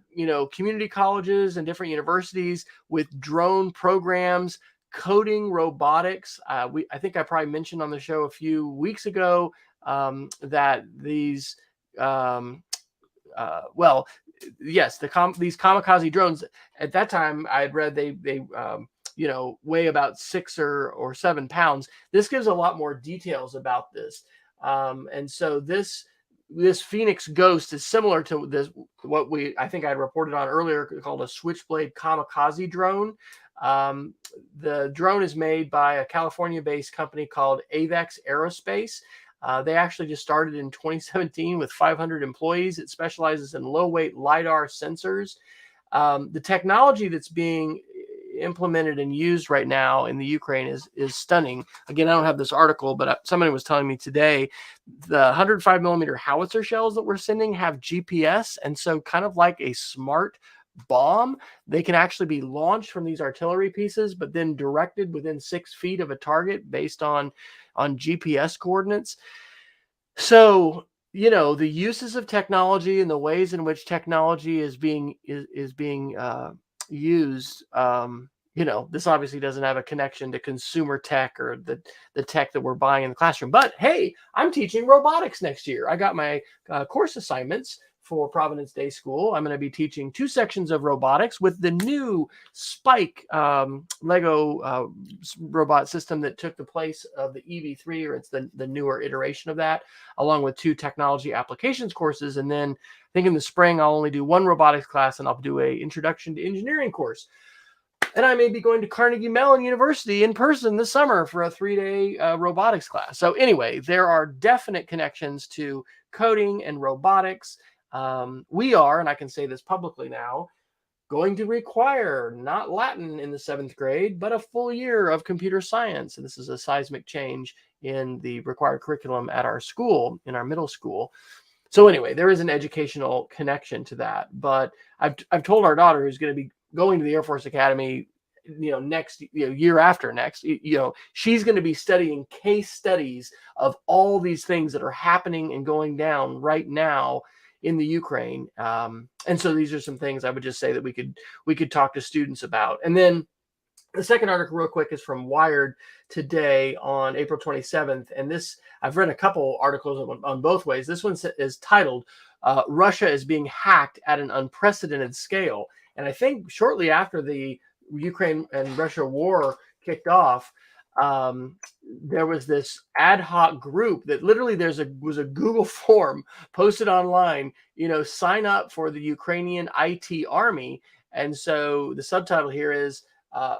community colleges and different universities with drone programs, coding robotics. I think I probably mentioned on the show a few weeks ago that these, well, yes, these kamikaze drones. At that time, I had read they weigh about 6 or 7 pounds. This gives a lot more details about this, and so this Phoenix Ghost is similar to this I think I had reported on earlier, called a Switchblade Kamikaze drone. The drone is made by a California-based company called Avex Aerospace. They actually just started in 2017 with 500 employees. It specializes in low-weight LiDAR sensors. The technology that's being implemented and used right now in the Ukraine is stunning. Again, I don't have this article, but somebody was telling me today the 105 millimeter howitzer shells that we're sending have GPS, and so kind of like a smart bomb, they can actually be launched from these artillery pieces, but then directed within 6 feet of a target based on GPS coordinates. So, the uses of technology and the ways in which technology is being used. This obviously doesn't have a connection to consumer tech or the tech that we're buying in the classroom. But hey, I'm teaching robotics next year. I got my course assignments for Providence Day School. I'm going to be teaching 2 sections of robotics with the new Spike Lego robot system that took the place of the EV3, or it's the newer iteration of that, along with 2 technology applications courses. And then I think in the spring, I'll only do 1 robotics class, and I'll do a introduction to engineering course. And I may be going to Carnegie Mellon University in person this summer for a 3-day robotics class. So anyway, there are definite connections to coding and robotics. We are, and I can say this publicly now, going to require not Latin in the 7th grade, but a full year of computer science. And this is a seismic change in the required curriculum at our school, in our middle school. So anyway, there is an educational connection to that. But I've told our daughter, who's going to be going to the Air Force Academy, next year after next, she's going to be studying case studies of all these things that are happening and going down right now in the Ukraine. And so these are some things I would just say that we could talk to students about. And then the second article, real quick, is from Wired today on April 27th. And this, I've read a couple articles on both ways. This one is titled, Russia is being hacked at an unprecedented scale. And I think shortly after the Ukraine and Russia war kicked off, there was this ad hoc group that literally was a Google form posted online, sign up for the Ukrainian IT army. And so the subtitle here is,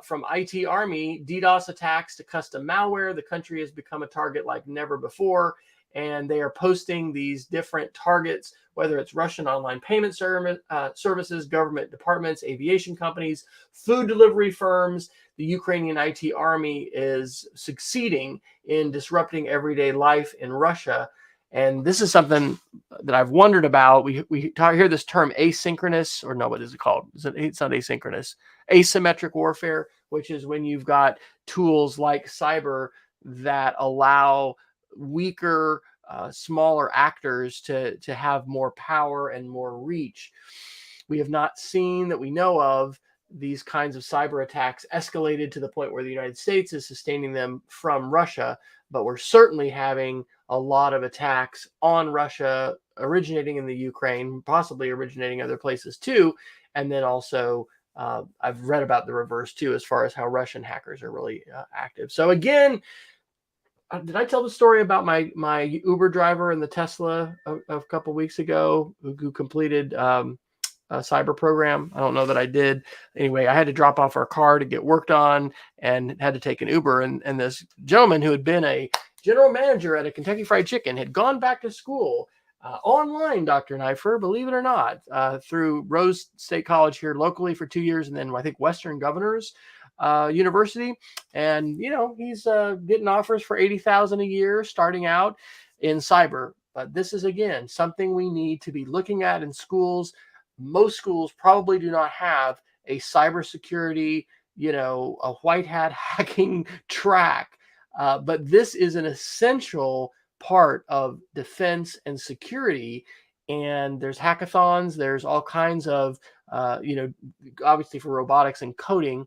from IT army, DDoS attacks to custom malware, the country has become a target like never before. And they are posting these different targets, whether it's Russian online payment services, government departments, aviation companies, food delivery firms. The Ukrainian IT army is succeeding in disrupting everyday life in Russia. And this is something that I've wondered about. We hear this term asynchronous, or no, what is it called? It's not asynchronous. Asymmetric warfare, which is when you've got tools like cyber that allow weaker, smaller actors to have more power and more reach. We have not seen, that we know of, these kinds of cyber attacks escalated to the point where the United States is sustaining them from Russia, but we're certainly having a lot of attacks on Russia originating in the Ukraine, possibly originating other places too. And then also, I've read about the reverse too, as far as how Russian hackers are really active. So again, did I tell the story about my Uber driver and the Tesla a couple weeks ago who completed a cyber program? I don't know that I did. Anyway, I had to drop off our car to get worked on and had to take an Uber. And this gentleman who had been a general manager at a Kentucky Fried Chicken had gone back to school online, Dr. Neiffer, believe it or not, through Rose State College here locally for 2 years, and then I think Western Governors University. And, he's getting offers for $80,000 a year starting out in cyber. But this is, again, something we need to be looking at in schools. Most schools probably do not have a cybersecurity a white hat hacking track. But this is an essential part of defense and security. And there's hackathons, there's all kinds of, obviously for robotics and coding,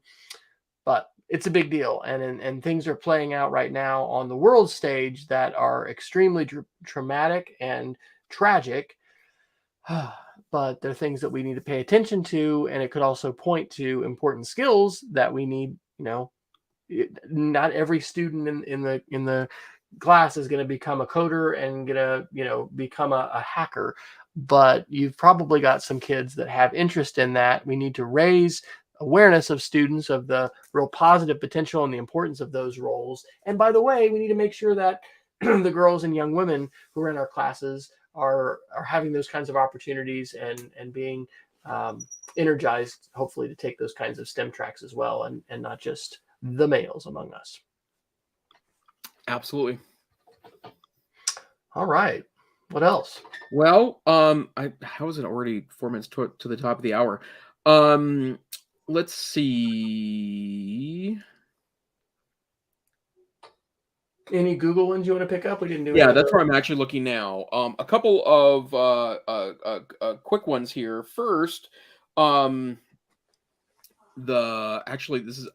but it's a big deal. And things are playing out right now on the world stage that are extremely traumatic and tragic. But they're things that we need to pay attention to. And it could also point to important skills that we need. Not every student in the class is going to become a coder and going to become a hacker, but you've probably got some kids that have interest in that. We need to raise awareness of students of the real positive potential and the importance of those roles. And by the way, we need to make sure that the girls and young women who are in our classes are having those kinds of opportunities and being energized, hopefully, to take those kinds of STEM tracks as well, and not just the males among us. Absolutely. All right. What else? Well, how is it already 4 minutes to the top of the hour? Let's see. Any Google ones you want to pick up? We didn't do. Yeah, that's where I'm actually looking now. A couple of quick ones here. First,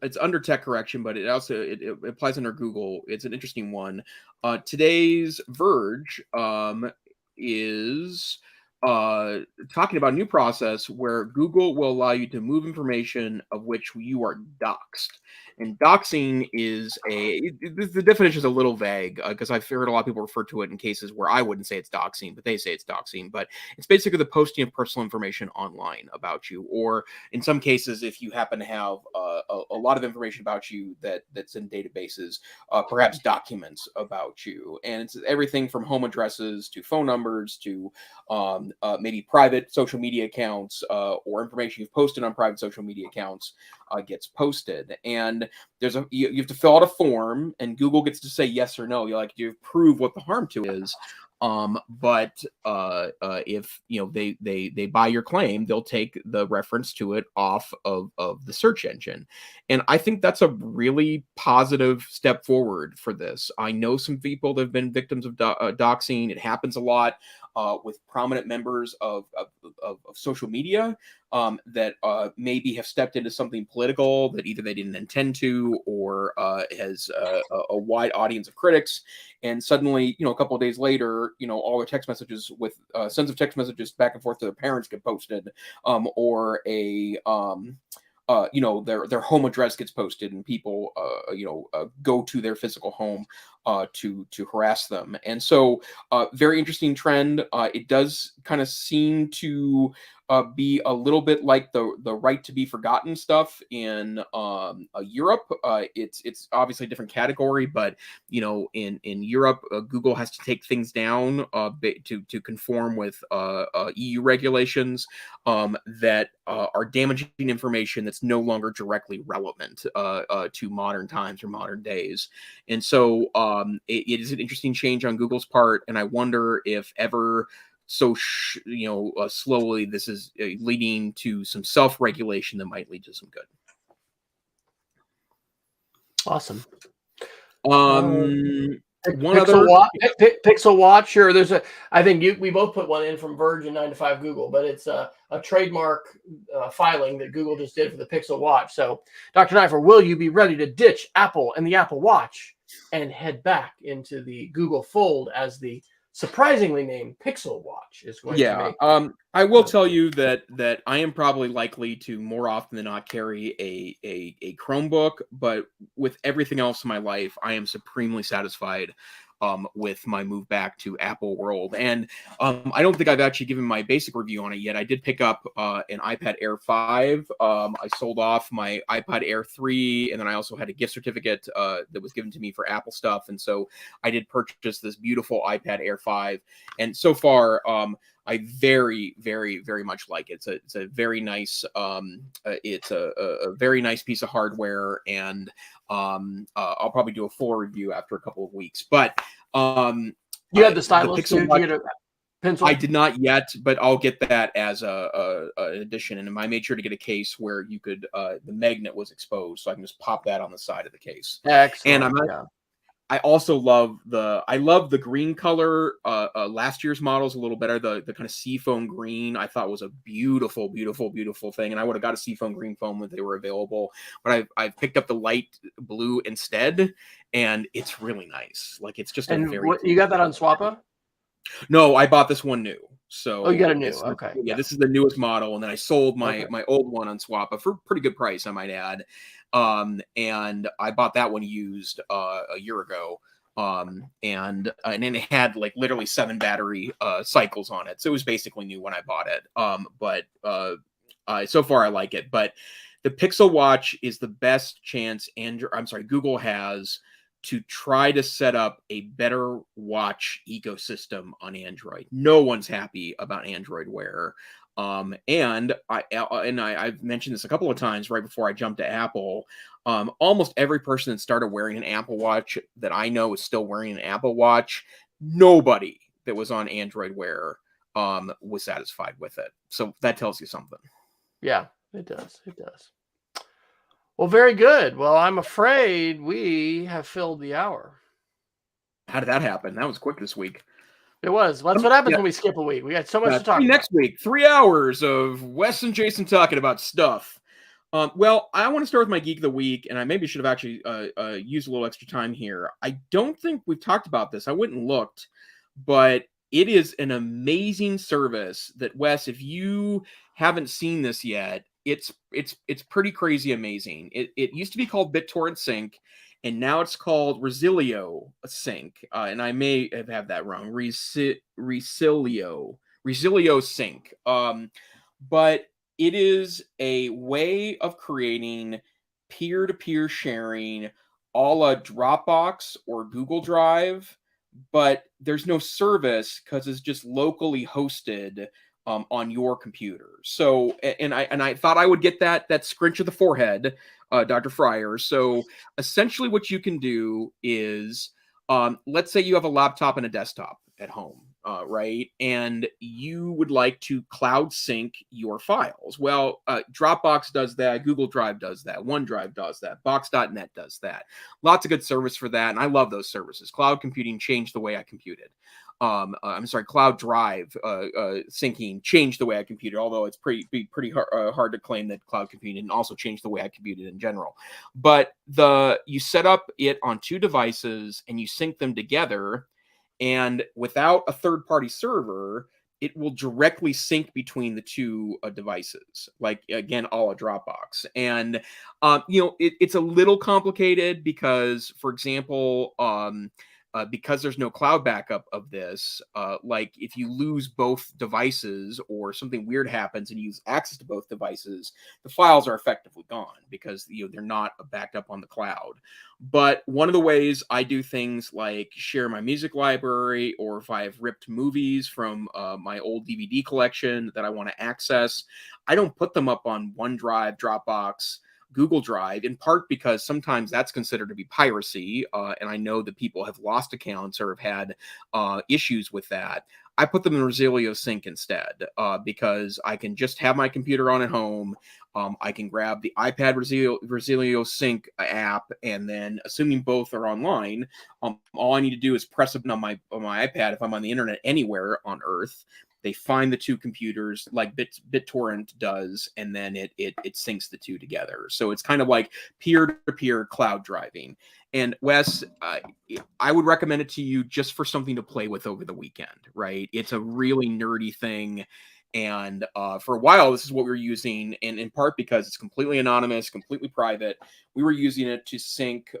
it's under tech correction, but it also it applies under Google. It's an interesting one. Today's Verge is talking about a new process where Google will allow you to move information of which you are doxxed. And doxing is the definition is a little vague because I've heard a lot of people refer to it in cases where I wouldn't say it's doxing, but they say it's doxing. But it's basically the posting of personal information online about you, or in some cases, if you happen to have a lot of information about you that's in databases, perhaps documents about you. And it's everything from home addresses to phone numbers to maybe private social media accounts or information you've posted on private social media accounts gets posted. And you have to fill out a form, and Google gets to say yes or no. You prove what the harm to is. But if they buy your claim, they'll take the reference to it off of the search engine. And I think that's a really positive step forward for this. I know some people that have been victims of doxing. It happens a lot with prominent members of social media that maybe have stepped into something political that either they didn't intend to, or has a wide audience of critics. And suddenly, a couple of days later, all their text messages with sends of text messages back and forth to their parents get posted, or their home address gets posted, and people go to their physical home to harass them. And so very interesting trend. It does kind of seem to be a little bit like the right to be forgotten stuff in Europe. It's obviously a different category, but in Europe, Google has to take things down to conform with EU regulations that are damaging information that's no longer directly relevant to modern times or modern days. And so it is an interesting change on Google's part, and I wonder if ever slowly this is leading to some self-regulation that might lead to some good. Awesome. Pixel Watch, or I think we both put one in from Verge and 9 to 5 Google, but it's a trademark filing that Google just did for the Pixel Watch. So, Dr. Neiffer, will you be ready to ditch Apple and the Apple Watch and head back into the Google Fold as the surprisingly named Pixel Watch is going to make? I will tell you that I am probably likely to more often than not carry a Chromebook, but with everything else in my life, I am supremely satisfied with my move back to Apple World. And I don't think I've actually given my basic review on it yet. I did pick up an iPad Air 5. I sold off my iPad Air 3, and then I also had a gift certificate that was given to me for Apple stuff. And so I did purchase this beautiful iPad Air 5. And so far, I very, very, very much like it. It's a very nice it's a very nice piece of hardware, and I'll probably do a full review after a couple of weeks. But you had the stylus. Did you get a pencil? I did not yet, but I'll get that as a addition. And I made sure to get a case where you could the magnet was exposed, so I can just pop that on the side of the case. And Excellent. Yeah. I also love the green color. Last year's model is a little better. The kind of seafoam green I thought was a beautiful, beautiful, beautiful thing, and I would have got a seafoam green foam when they were available. But I've picked up the light blue instead, and it's really nice. Like it's just And what you got that on Swappa? No, I bought this one new. So you got a new. Okay. Yeah, this is the newest model, and then I sold my Okay. my old one on Swappa for a pretty good price, I might add. And I bought that one used a year ago. And then it had like literally 7 battery cycles on it, so it was basically new when I bought it. But so far I like it. But the Pixel Watch is the best chance Google has to try to set up a better watch ecosystem on Android. No one's happy about Android Wear. And I've mentioned this a couple of times right before I jumped to Apple. Almost every person that started wearing an Apple Watch that I know is still wearing an Apple Watch. Nobody that was on Android Wear was satisfied with it. So that tells you something. Yeah, it does. It does. Well, very good. Well, I'm afraid we have filled the hour. How did that happen? That was quick this week. It was. Well, that's what happens when we skip a week. We got so much to talk about. Next week, 3 hours of Wes and Jason talking about stuff. Well, I want to start with my Geek of the Week, and I maybe should have actually used a little extra time here. I don't think we've talked about this. I went and looked, but it is an amazing service that, Wes, if you haven't seen this yet, it's pretty crazy amazing. It used to be called BitTorrent Sync, and now it's called Resilio Sync. And I may have that wrong. Resilio Sync. But it is a way of creating peer-to-peer sharing a la Dropbox or Google Drive, but there's no service because it's just locally hosted on your computer. So, and I thought I would get that scrunch of the forehead, Dr. Fryer. So essentially what you can do is, let's say you have a laptop and a desktop at home, right? And you would like to cloud sync your files. Well, Dropbox does that. Google Drive does that. OneDrive does that. Box.net does that. Lots of good service for that. And I love those services. Cloud computing changed the way I computed. Cloud Drive syncing changed the way I computed, although it's pretty hard to claim that cloud computing didn't also change the way I computed in general. But you set up it on 2 devices and you sync them together, and without a third-party server, it will directly sync between the 2 devices, like, again, a la Dropbox. And it's a little complicated because, for example, because there's no cloud backup of this, like if you lose both devices or something weird happens and you use access to both devices, the files are effectively gone because they're not backed up on the cloud. But one of the ways I do things like share my music library, or if I have ripped movies from my old DVD collection that I want to access, I don't put them up on OneDrive, Dropbox, Google Drive, in part because sometimes that's considered to be piracy, and I know that people have lost accounts or have had issues with that. I put them in Resilio Sync instead, because I can just have my computer on at home. I can grab the iPad Resilio Sync app, and then, assuming both are online, all I need to do is press a button on my iPad if I'm on the internet anywhere on Earth. They find the 2 computers like BitTorrent does, and then it syncs the 2 together. So it's kind of like peer-to-peer cloud driving. And Wes, I would recommend it to you just for something to play with over the weekend, right? It's a really nerdy thing. And for a while, this is what we were using, and in part because it's completely anonymous, completely private. We were using it to sync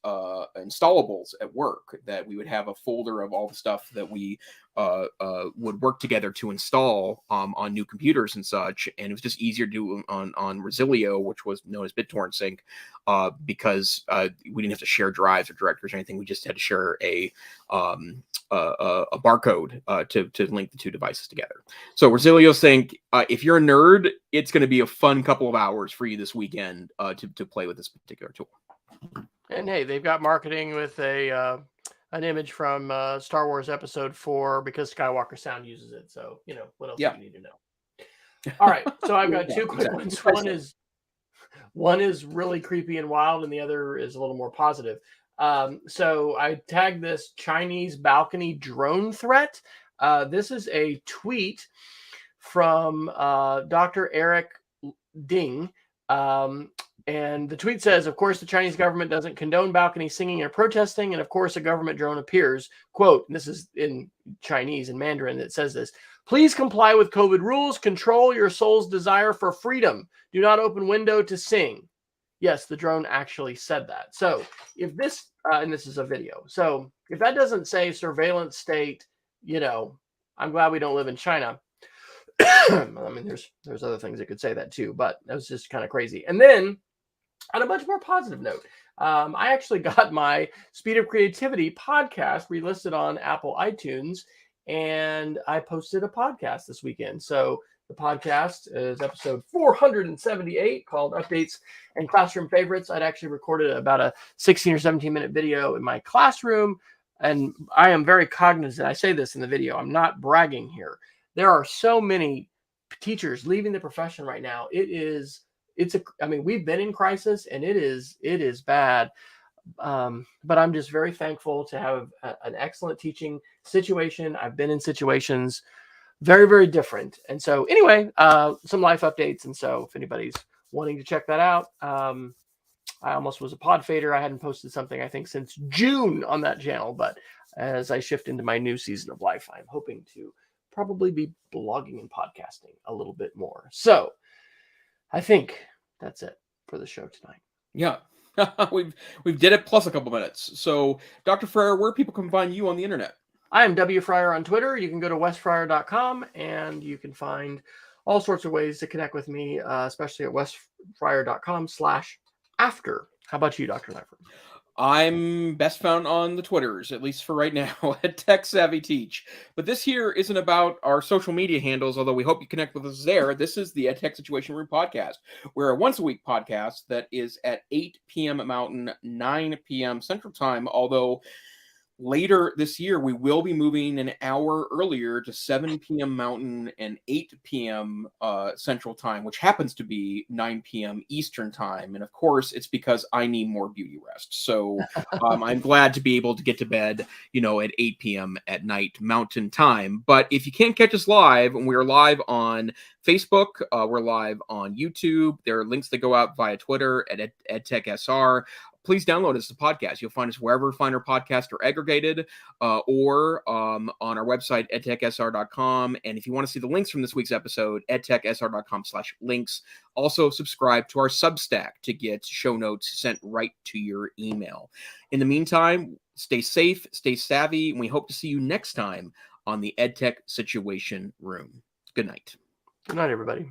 installables at work, that we would have a folder of all the stuff that we would work together to install on new computers and such. And it was just easier to do on Resilio, which was known as BitTorrent Sync, because we didn't have to share drives or directories or anything. We just had to share a barcode to link the 2 devices together. So Resilio Sync, if you're a nerd, it's going to be a fun couple of hours for you this weekend to play with this particular tool. And hey, they've got marketing with a an image from Star Wars Episode 4 because Skywalker Sound uses it. So, what else do you need to know? All right. So I've got two quick ones. One is really creepy and wild, and the other is a little more positive. So I tagged this Chinese balcony drone threat. This is a tweet from Dr. Eric Ding. And the tweet says, of course, the Chinese government doesn't condone balcony singing or protesting. And of course, a government drone appears, quote, and this is in Chinese and Mandarin that says this: please comply with COVID rules. Control your soul's desire for freedom. Do not open window to sing. Yes, the drone actually said that. So if this, and this is a video. So if that doesn't say surveillance state, I'm glad we don't live in China. I mean, there's other things that could say that too, but that was just kind of crazy. And then on a much more positive note, I actually got my Speed of Creativity podcast relisted on Apple iTunes, and I posted a podcast this weekend. So the podcast is episode 478 called Updates and Classroom Favorites. I'd actually recorded about a 16 or 17 minute video in my classroom, and I am very cognizant. I say this in the video. I'm not bragging here. There are so many teachers leaving the profession right now. I mean, we've been in crisis, and it is bad. But I'm just very thankful to have an excellent teaching situation. I've been in situations very, very different. And so anyway, some life updates. And so if anybody's wanting to check that out, I almost was a pod fader. I hadn't posted something, I think, since June on that channel. But as I shift into my new season of life, I'm hoping to probably be blogging and podcasting a little bit more. So I think that's it for the show tonight. Yeah. we've did it plus a couple minutes. So Dr. Fryer, where people can find you on the internet? I am W Fryer on Twitter. You can go to wesfryer.com and you can find all sorts of ways to connect with me, especially at wesfryer.com/after. How about you, Dr. Neiffer? I'm best found on the Twitters, at least for right now, at Tech Savvy Teach. But this here isn't about our social media handles, although we hope you connect with us there. This is the EdTech Situation Room podcast. We're a once-a-week podcast that is at 8 p.m. Mountain, 9 p.m. Central Time, although later this year, we will be moving an hour earlier to 7 p.m. Mountain and 8 p.m. Central Time, which happens to be 9 p.m. Eastern Time. And of course, it's because I need more beauty rest. So I'm glad to be able to get to bed, at 8 p.m. at night Mountain Time. But if you can't catch us live, we're live on Facebook, we're live on YouTube. There are links that go out via Twitter at EdTechSR. Please download us as a podcast. You'll find us wherever finer podcasts are aggregated, or on our website, edtechsr.com. And if you want to see the links from this week's episode, edtechsr.com/links. Also, subscribe to our Substack to get show notes sent right to your email. In the meantime, stay safe, stay savvy, and we hope to see you next time on the EdTech Situation Room. Good night. Good night, everybody.